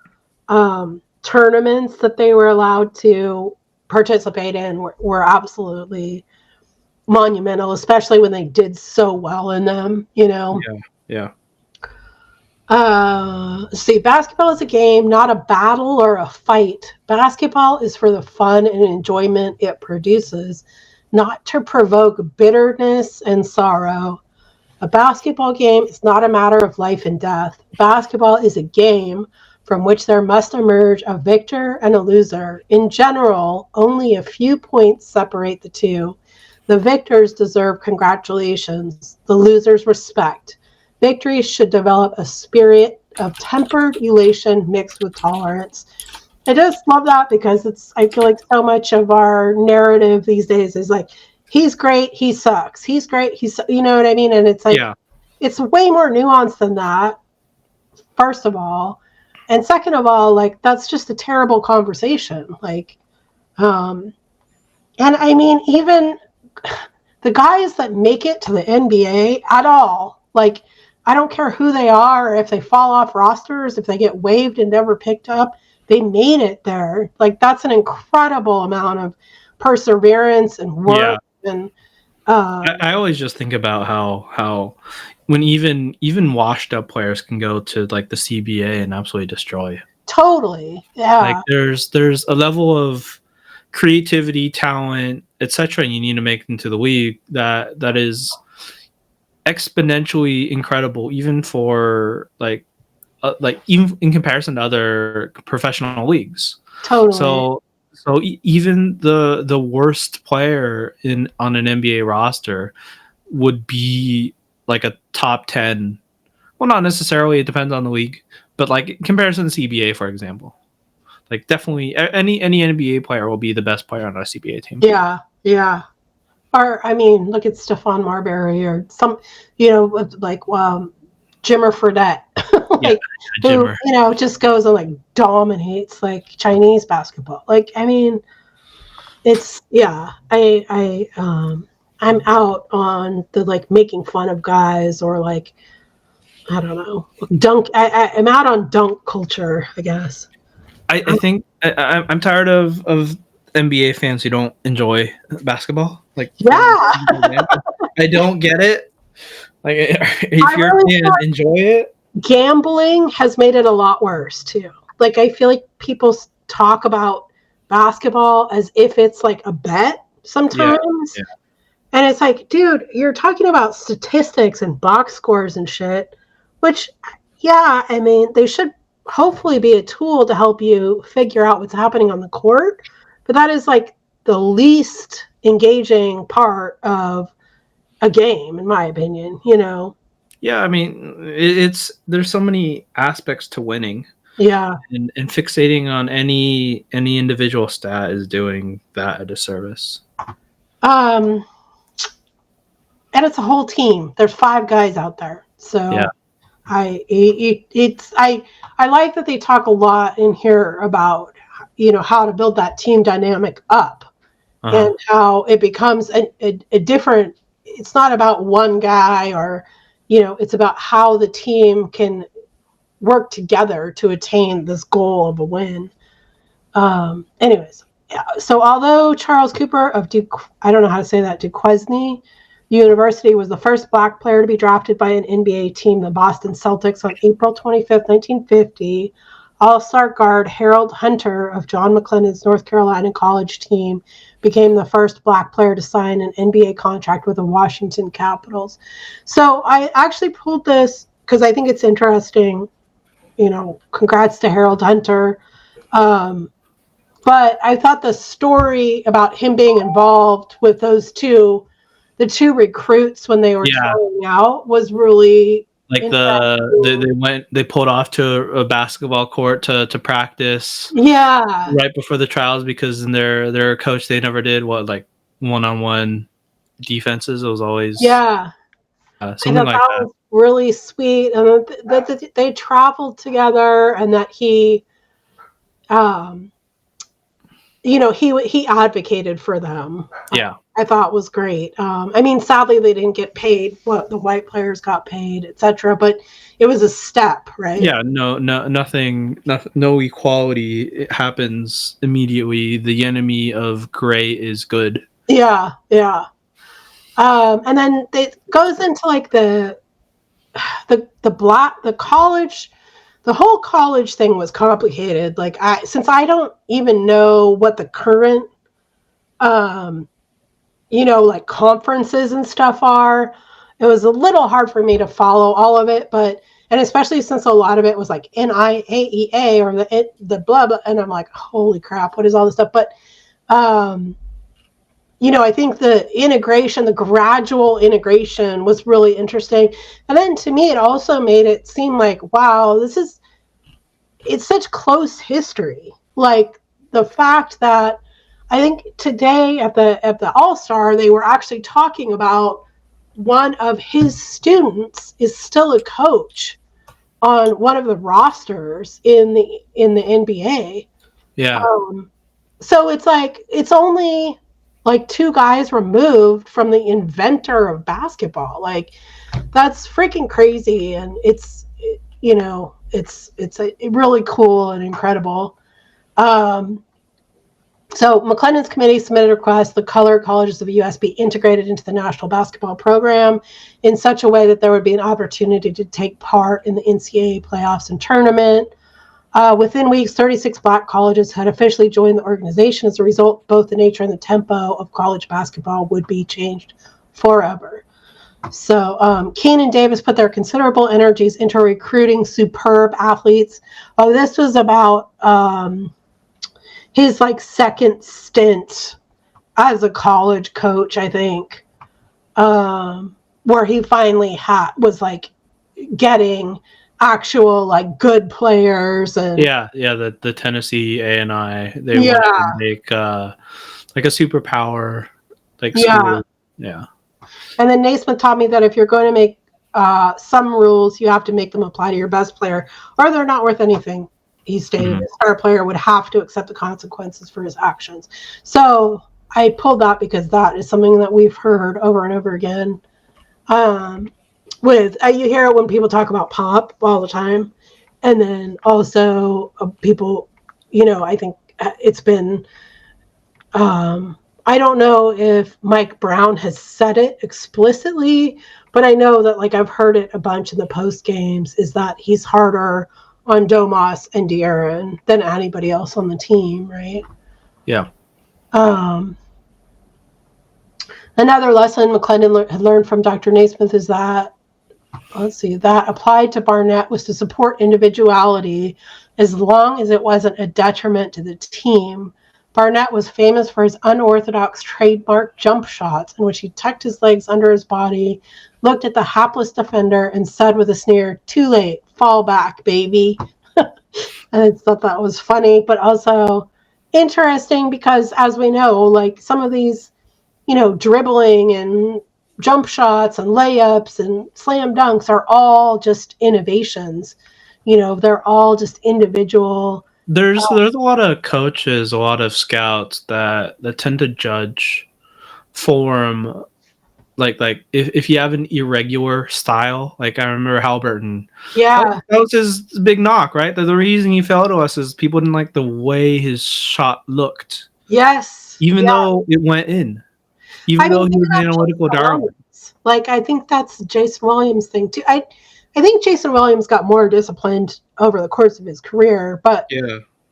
tournaments that they were allowed to participate in were absolutely monumental, especially when they did so well in them, Yeah. See, basketball is a game, not a battle or a fight. Basketball is for the fun and enjoyment it produces, not to provoke bitterness and sorrow. A basketball game is not a matter of life and death. Basketball is a game from which there must emerge a victor and a loser. In general, only a few points separate the two. The victors deserve congratulations. The losers respect. Victories should develop a spirit of tempered elation mixed with tolerance. I just love that, because I feel like so much of our narrative these days is like, he's great, he sucks. He's great, you know what I mean? And it's like, It's way more nuanced than that, first of all. And second of all, like, that's just a terrible conversation. Like, and I mean, even the guys that make it to the NBA at all, like, I don't care who they are, if they fall off rosters, if they get waived and never picked up, they made it there. Like, that's an incredible amount of perseverance and work. Yeah. And I always just think about how when even washed up players can go to like the CBA and absolutely destroy. Totally. Yeah. Like there's a level of creativity, talent, etc. you need to make into the league that is exponentially incredible, even for like even in comparison to other professional leagues. Totally. So even the worst player on an NBA roster would be like a top 10. Well, not necessarily. It depends on the league, but like in comparison to CBA, for example, like definitely any NBA player will be the best player on a CBA team. Yeah. Or I mean, look at Stephon Marbury or some, like Jimmer Fredette, like Jimmer. who just goes and like dominates like Chinese basketball. Like, I mean, it's I'm out on the like making fun of guys or like I don't know dunk. I'm out on dunk culture, I guess. I think I'm tired of NBA fans who don't enjoy basketball. Like, I don't get it. Like, if you're a fan, enjoy it. Gambling has made it a lot worse too. Like, I feel like people talk about basketball as if it's like a bet sometimes. Yeah. And it's like, dude, you're talking about statistics and box scores and shit, which, I mean, they should hopefully be a tool to help you figure out what's happening on the court. But that is like the least engaging part of a game, in my opinion, Yeah, I mean, there's so many aspects to winning. Yeah. And fixating on any individual stat is doing that a disservice. And it's a whole team. There's 5 guys out there. So yeah. I like that they talk a lot in here about, how to build that team dynamic up and how it becomes a different, it's not about one guy or, it's about how the team can work together to attain this goal of a win. Anyways, so although Charles Cooper of I don't know how to say that, Duquesne University was the first Black player to be drafted by an NBA team, the Boston Celtics, on April 25th, 1950, All-Star guard Harold Hunter of John McLendon's North Carolina college team became the first Black player to sign an NBA contract with the Washington Capitals. So I actually pulled this because I think it's interesting. Congrats to Harold Hunter. But I thought the story about him being involved with the two recruits when they were trying out was really like they pulled off to a basketball court to practice. Yeah. Right before the trials because in their coach they never did like one-on-one defenses. It was always something like that. Was really sweet, and that they traveled together, and that he he advocated for them. I thought was great. I mean, sadly they didn't get paid what the white players got paid, etc. But it was a step, right? Yeah, no equality. It happens immediately. The enemy of gray is good. Yeah. And then it goes into like the college. The whole college thing was complicated. Like since I don't even know what the current, like conferences and stuff are, it was a little hard for me to follow all of it. And especially since a lot of it was like NIAEA or the blah blah, and I'm like, holy crap, what is all this stuff? But I think the gradual integration was really interesting. And then to me, it also made it seem like, wow, it's such close history. Like the fact that I think today at the All-Star, they were actually talking about one of his students is still a coach on one of the rosters in the NBA. Yeah. So it's like, it's only like 2 guys removed from the inventor of basketball. Like that's freaking crazy. And it's really cool and incredible. So McLendon's committee submitted a request the colored colleges of the U.S. be integrated into the national basketball program in such a way that there would be an opportunity to take part in the NCAA playoffs and tournament. Within weeks, 36 Black colleges had officially joined the organization. As a result, both the nature and the tempo of college basketball would be changed forever. So Keene and Davis put their considerable energies into recruiting superb athletes. Oh, this was about his like second stint as a college coach, I think, where he finally was like getting actual like good players. And the Tennessee A&I, they wanted to make like a superpower like school. And then Naismith taught me that if you're going to make some rules, you have to make them apply to your best player, or they're not worth anything. He stated a star player would have to accept the consequences for his actions. So I pulled that because that is something that we've heard over and over again. You hear it when people talk about pop all the time. And then also people, I think it's been, I don't know if Mike Brown has said it explicitly, but I know that like I've heard it a bunch in the post games, is that he's harder on Domas and De'Aaron than anybody else on the team, right? Yeah. Another lesson McLendon had learned from Dr. Naismith is that, that applied to Barnett was to support individuality as long as it wasn't a detriment to the team. Barnett was famous for his unorthodox trademark jump shots in which he tucked his legs under his body, looked at the hapless defender, and said with a sneer, "Too late, fall back, baby." And I thought that was funny, but also interesting because, as we know, like some of these, dribbling and jump shots and layups and slam dunks are all just innovations. They're all just individual. There's a lot of coaches, a lot of scouts that tend to judge form, like if you have an irregular style. Like I remember Halliburton. Yeah, that was his big knock, right? The reason he fell to us is people didn't like the way his shot looked. Yes, even though it went in, though he was an analytical Darwin. Like I think that's Jason Williams' thing too. I think Jason Williams got more disciplined over the course of his career, but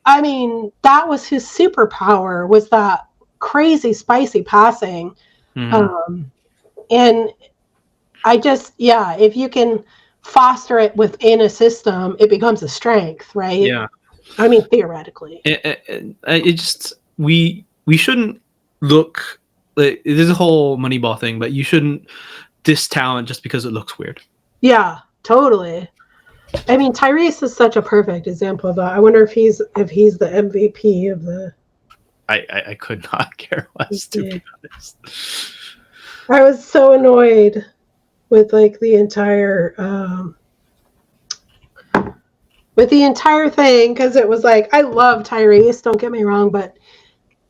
I mean, that was his superpower, was that crazy spicy passing. And I just, if you can foster it within a system, it becomes a strength, right? Yeah. I mean, theoretically. We shouldn't look, like, there's a whole Moneyball thing, but you shouldn't diss talent just because it looks weird. Yeah, totally. I mean, Tyrese is such a perfect example of that. I wonder if he's the MVP of the. I could not care less, to be honest. I was so annoyed with like the entire thing, because it was like, I love Tyrese, don't get me wrong, but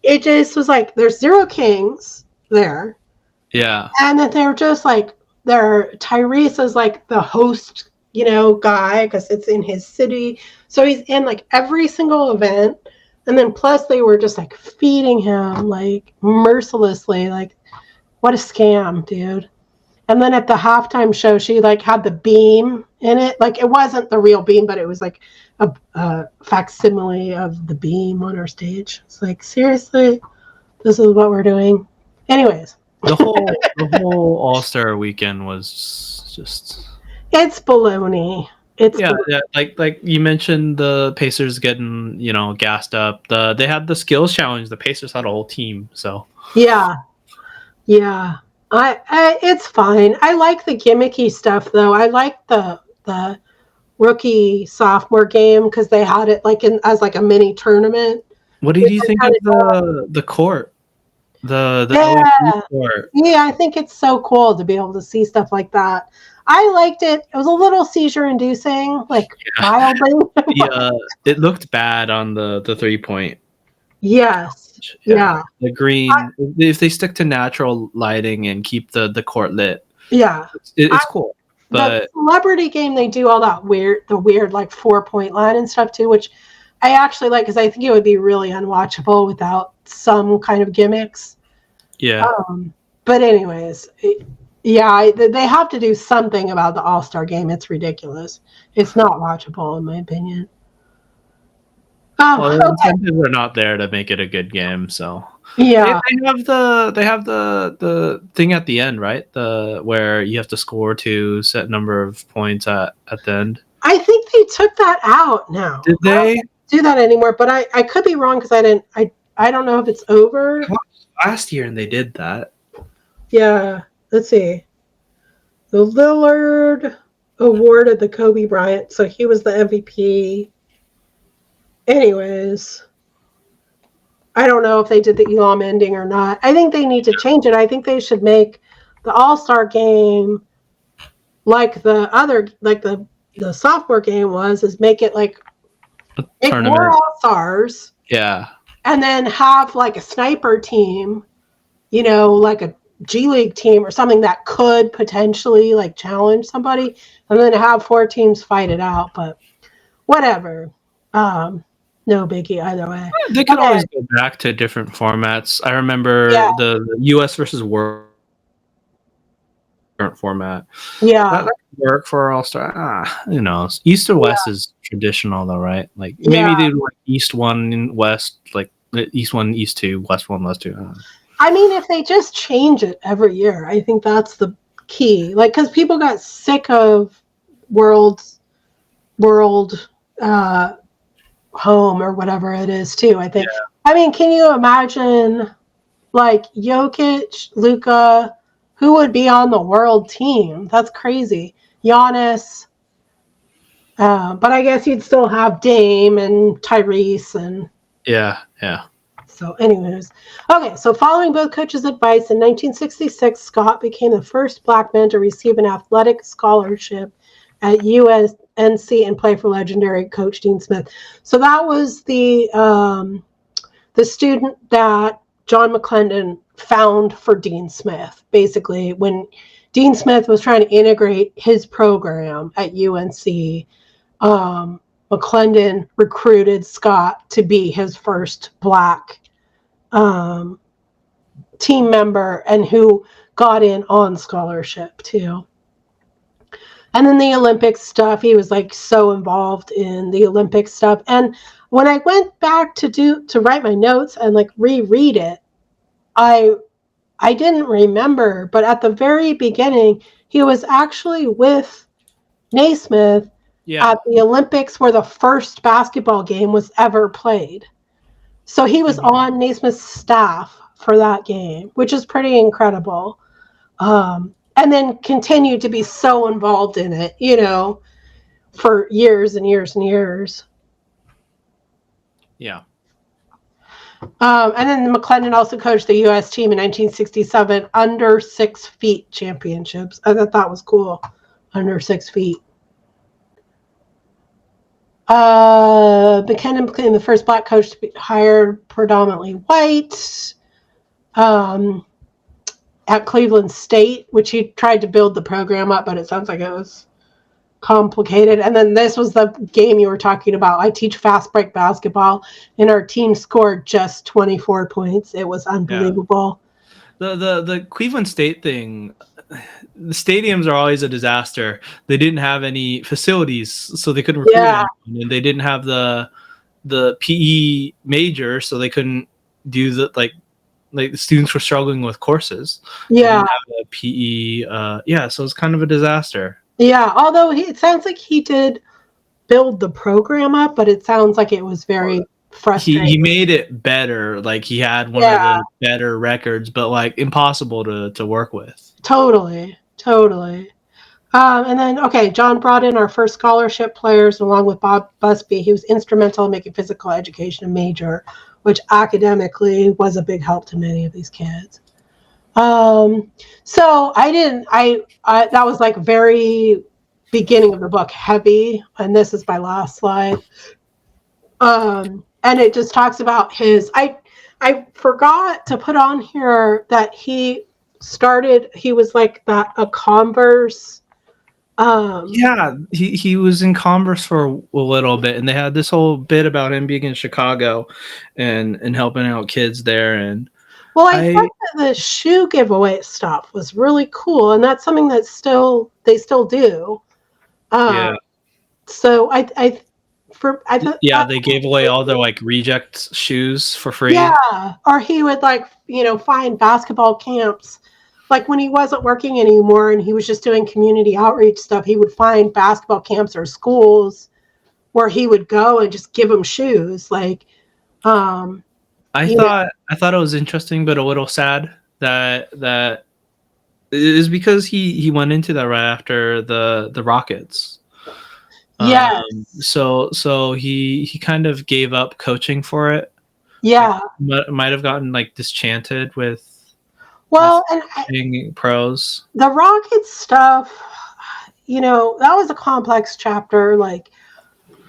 it just was like there's zero kings there. Yeah. And that they're just like Tyrese is like the host, guy, because it's in his city. So he's in like every single event. And then plus they were just like feeding him like mercilessly. Like, what a scam, dude. And then at the halftime show, she like had the beam in it. Like it wasn't the real beam, but it was like a facsimile of the beam on our stage. It's like, seriously, this is what we're doing. Anyways. The whole All-Star weekend was just... It's baloney. Like you mentioned, the Pacers getting gassed up. They had the skills challenge. The Pacers had a whole team. So yeah. I it's fine. I like the gimmicky stuff though. I like the rookie sophomore game because they had it like as like a mini tournament. What did you think of the court? The LED court. Yeah, I think it's so cool to be able to see stuff like that. I liked it. It was a little seizure-inducing, like mildly. It looked bad on the 3-point. Yes. Yeah. The green. If they stick to natural lighting and keep the court lit. Yeah. It's cool. But the celebrity game, they do all that weird like 4-point line and stuff too, which I actually like because I think it would be really unwatchable without some kind of gimmicks. Yeah. But anyways, they have to do something about the All-Star game. It's ridiculous. It's not watchable in my opinion. Well, the Okay. incentives are not there to make it a good game, so Yeah. they have the thing at the end, right? The where you have to score to set number of points at the end. I think they took that out now. Did I don't they? do that anymore, but I could be wrong because I don't know if it's over. Last year and they did that. Yeah. Let's see. The Lillard awarded the Kobe Bryant, so he was the MVP. Anyways, I don't know if they did the Elam ending or not. I think they need to change it. I think they should make the All-Star game like the sophomore game is make it like make Tournament. more All-Stars. Yeah. And then have like a sniper team, like a G League team or something that could potentially like challenge somebody, and then have 4 teams fight it out. But whatever. No biggie either way. They could always go back to different formats. I remember the US versus World format. Yeah. That could work for All-Star. Who knows? East or West is traditional though, right? Like maybe they do like East 1 and West, like East 1, East 2, West 1, West 2. I mean, if they just change it every year, I think that's the key. Like, because people got sick of world home or whatever it is too, I think. Yeah. I mean, can you imagine like Jokic, Luka, who would be on the world team? That's crazy. Giannis. But I guess you'd still have Dame and Tyrese and yeah. So anyways, okay, so following both coaches' advice, in 1966, Scott became the first Black man to receive an athletic scholarship at UNC and play for legendary coach Dean Smith. So that was the student that John McLendon found for Dean Smith. Basically, when Dean Smith was trying to integrate his program at UNC, McLendon recruited Scott to be his first Black team member and who got in on scholarship too. And then the Olympic stuff, he was like so involved in the Olympic stuff. And when I went back to write my notes and like reread it, I didn't remember, but at the very beginning, he was actually with Naismith at the Olympics where the first basketball game was ever played. So he was on Naismith's staff for that game, which is pretty incredible. And then continued to be so involved in it, for years and years and years. Yeah. And then McLendon also coached the U.S. team in 1967 under 6 feet championships. I thought that was cool. Under 6 feet. McLendon became the first Black coach to be hired predominantly white at Cleveland State, which he tried to build the program up, but it sounds like it was complicated. And then this was the game you were talking about. I teach fast break basketball, and our team scored just 24 points. It was unbelievable. Yeah. The Cleveland State thing, the stadiums are always a disaster. They didn't have any facilities, so they couldn't recruit anyone, and they didn't have the PE major, so they couldn't do the like the students were struggling with courses. Yeah, the PE. So it's kind of a disaster. Yeah, although it sounds like he did build the program up, but it sounds like it was very frustrating. He made it better. Like he had one of the better records, but like impossible to work with. Totally. And then, John brought in our first scholarship players along with Bob Busby. He was instrumental in making physical education a major, which academically was a big help to many of these kids. So that was like very beginning of the book heavy, and this is my last slide. And it just talks about I forgot to put on here that he was like a Converse. He was in Converse for a little bit, and they had this whole bit about him being in Chicago and helping out kids there. And well, I thought that the shoe giveaway stuff was really cool, and that's something that they still do. So I They gave away all their like reject shoes for free. Yeah, or he would like find basketball camps. Like when he wasn't working anymore and he was just doing community outreach stuff, he would find basketball camps or schools where he would go and just give them shoes. Like, I thought it was interesting, but a little sad that it is because he went into that right after the Rockets. Yes. So he kind of gave up coaching for it. Yeah. Like, might have gotten like disenchanted with and pros. The Rockets stuff, that was a complex chapter. Like,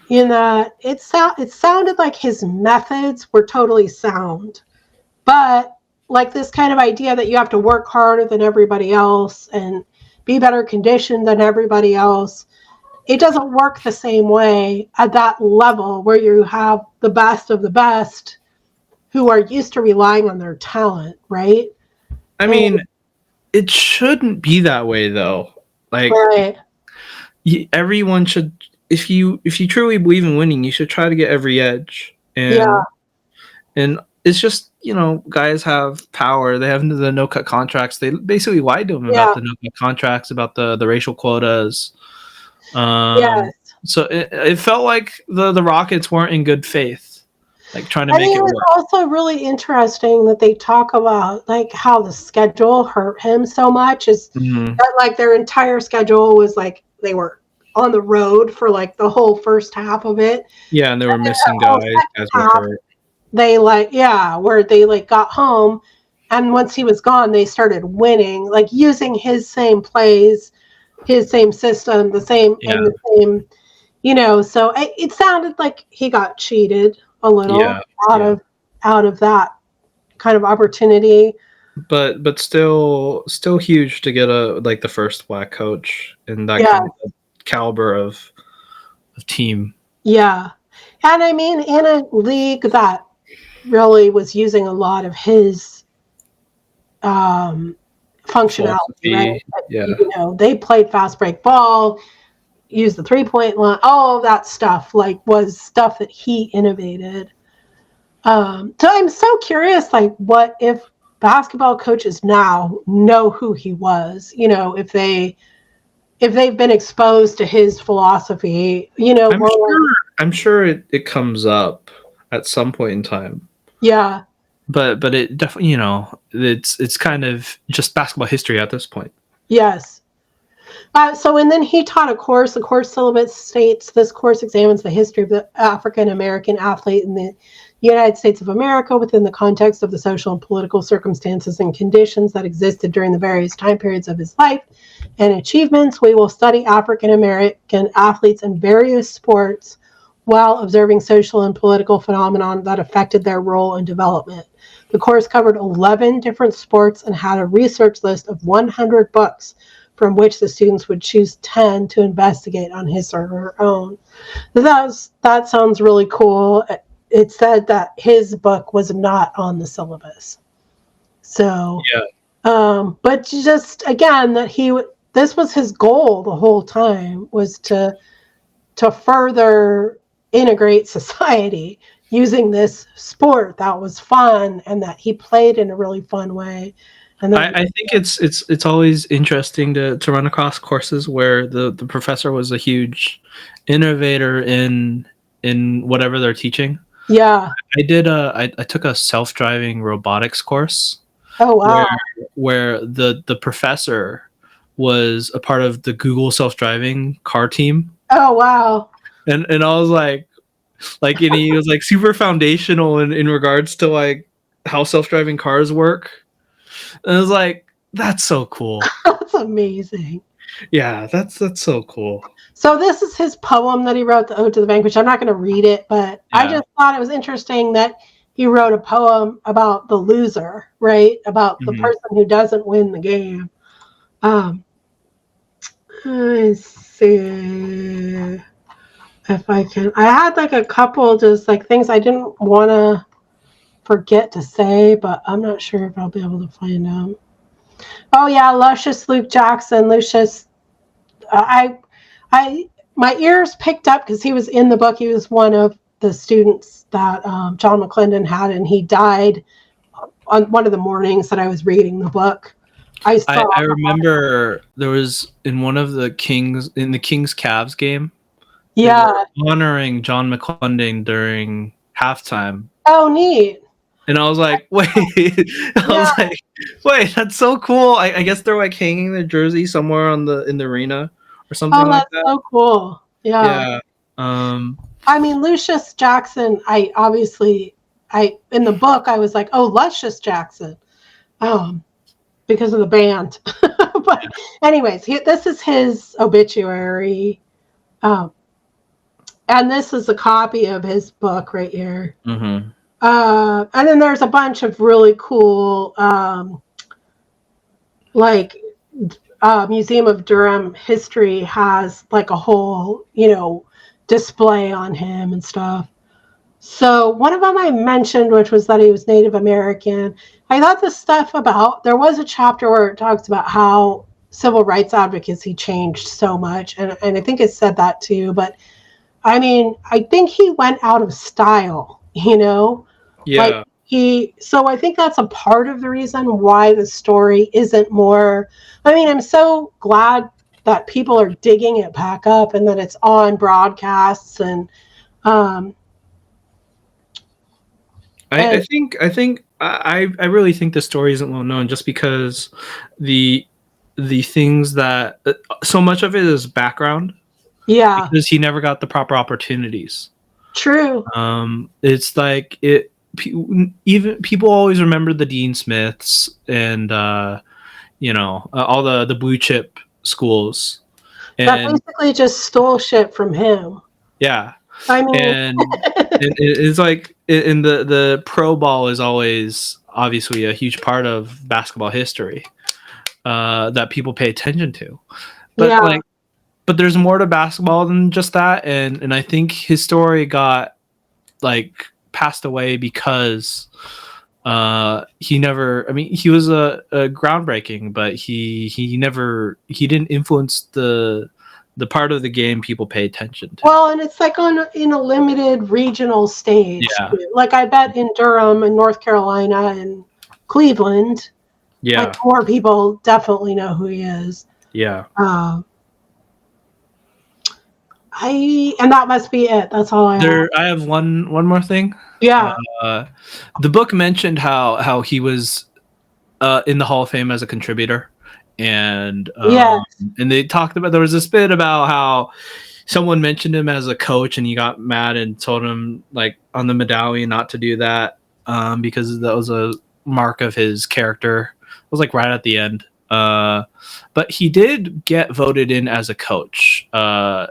in that it sounded like his methods were totally sound, but like this kind of idea that you have to work harder than everybody else and be better conditioned than everybody else, it doesn't work the same way at that level where you have the best of the best who are used to relying on their talent, right? I mean, it shouldn't be that way though. Like, right. Everyone should, if you truly believe in winning, you should try to get every edge. And it's just, guys have power. They have the no-cut contracts. They basically lied to them about the no-cut contracts, about the racial quotas. So it felt like the Rockets weren't in good faith, like trying to make it work. It was also really interesting that they talk about like how the schedule hurt him so much. Is that like their entire schedule was like they were on the road for like the whole first half of it. Yeah, and they were missing guys. Guys were hurt. They where they like got home, and once he was gone, they started winning, like using his same plays, his same system, the same. So it sounded like he got cheated a little out of that kind of opportunity. But still huge to get the first black coach in that kind of caliber of team. Yeah. And I mean, in a league that really was using a lot of his functionality, right? Yeah. They played fast break ball, used the 3-point line, all of that stuff was stuff that he innovated. So I'm so curious, what if basketball coaches now know who he was, if they've been exposed to his philosophy, I'm sure it comes up at some point in time. Yeah. But it definitely, it's kind of just basketball history at this point. Yes. And then he taught a course. The course syllabus states this course examines the history of the African American athlete in the United States of America within the context of the social and political circumstances and conditions that existed during the various time periods of his life and achievements. We will study African American athletes in various sports while observing social and political phenomena that affected their role and development. The course covered 11 different sports and had a research list of 100 books from which the students would choose 10 to investigate on his or her own. That sounds really cool. It said that his book was not on the syllabus. So, but just again, that this was his goal the whole time, was to further integrate society using this sport that was fun and that he played in a really fun way. And I think it's always interesting to run across courses where the professor was a huge innovator in whatever they're teaching. Yeah. I took a self-driving robotics course. Oh wow. Where the professor was a part of the Google self-driving car team. Oh wow. And I was like and he was like super foundational in regards to like how self-driving cars work. And I was like, that's so cool. That's amazing. Yeah, that's so cool. So this is his poem that he wrote, the Ode to the Vanquished. I'm not going to read it, but I just thought it was interesting that he wrote a poem about the loser, right? About the person who doesn't win the game. Let's see if I can. I had like a couple just like things I didn't want to forget to say, but I'm not sure if I'll be able to find them. Oh yeah, Lucius Luke Jackson. Lucius, my ears picked up because he was in the book. He was one of the students that John McLendon had, and he died on one of the mornings that I was reading the book. I remember there was in one of the Kings Cavs game. Yeah, they were honoring John McLendon during halftime. Oh, neat. And I was like, wait, wait, that's so cool. I guess they're like hanging their jersey somewhere in the arena or something like that. Oh, that's so cool. Yeah. I mean, Lucius Jackson, in the book, I was like, oh, Luscious Jackson, because of the band. But anyways, this is his obituary. And this is a copy of his book right here. Mm-hmm. And then there's a bunch of really cool, Museum of Durham history has like a whole, display on him and stuff. So one of them I mentioned, which was that he was Native American. I thought this stuff there was a chapter where it talks about how civil rights advocacy changed so much. And I think it said that too. But I mean, I think he went out of style, Yeah. So I think that's a part of the reason why the story isn't more. I mean, I'm so glad that people are digging it back up and that it's on broadcasts and I really think the story isn't well known just because the things that so much of it is background. Yeah. Because he never got the proper opportunities. True. It's like even people always remember the Dean Smiths and all the blue chip schools. And that basically just stole shit from him. Yeah. I mean, and it's like in the pro ball is always obviously a huge part of basketball history that people pay attention to. But but there's more to basketball than just that, and I think his story got passed away because he never. I mean, he was a groundbreaking, but he didn't influence the part of the game people pay attention to. Well, and it's like in a limited regional stage. Yeah. Like I bet in Durham and North Carolina and Cleveland, more people definitely know who he is. Yeah. And that must be it. That's all I have. I have one more thing. Yeah. The book mentioned how he was in the Hall of Fame as a contributor, and and they talked about, there was this bit about how someone mentioned him as a coach and he got mad and told him on the medallion not to do that because that was a mark of his character. It was right at the end. But he did get voted in as a coach in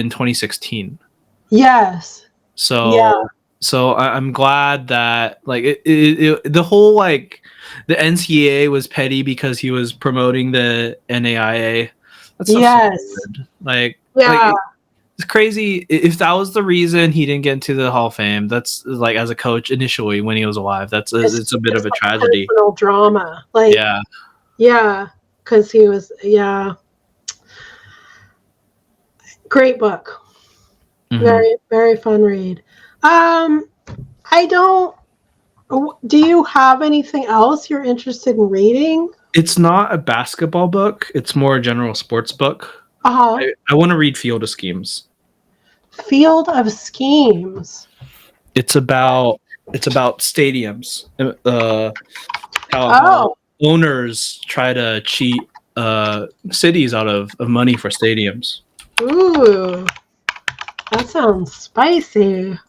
2016. Yes. So I'm glad that the whole the NCAA was petty because he was promoting the NAIA. That's so stupid. It's crazy. If that was the reason he didn't get into the Hall of Fame, that's as a coach initially when he was alive. It's a bit of a tragedy. Personal drama. Because he was great book. Mm-hmm. Very, very fun read. Do you have anything else you're interested in reading? It's not a basketball book. It's more a general sports book. I want to read Field of Schemes. Field of Schemes. It's about stadiums. How owners try to cheat cities out of money for stadiums. Ooh, that sounds spicy.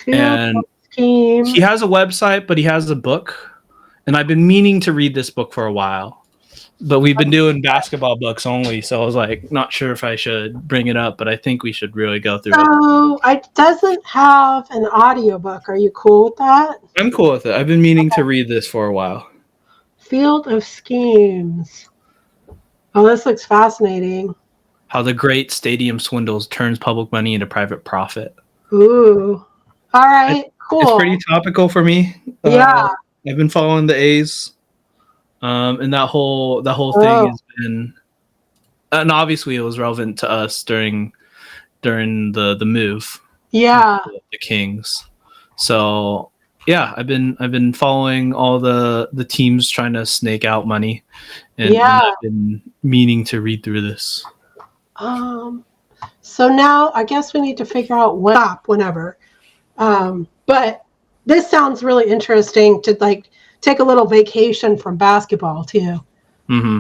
And he has a website, but he has a book. And I've been meaning to read this book for a while. But we've been doing basketball books only, so I was not sure if I should bring it up, but I think we should really go through it. So it doesn't have an audiobook. Are you cool with that? I'm cool with it. I've been meaning to read this for a while. Field of Schemes. Oh, this looks fascinating. How the great stadium swindles turns public money into private profit. Ooh. All right, cool. It's pretty topical for me. I've been following the A's. And that whole thing has been and obviously it was relevant to us during the move. Yeah. The Kings. So yeah, I've been following all the teams trying to snake out money, and I've been meaning to read through this. So now I guess we need to figure out when stop whenever. But this sounds really interesting to like take a little vacation from basketball too. Mm-hmm.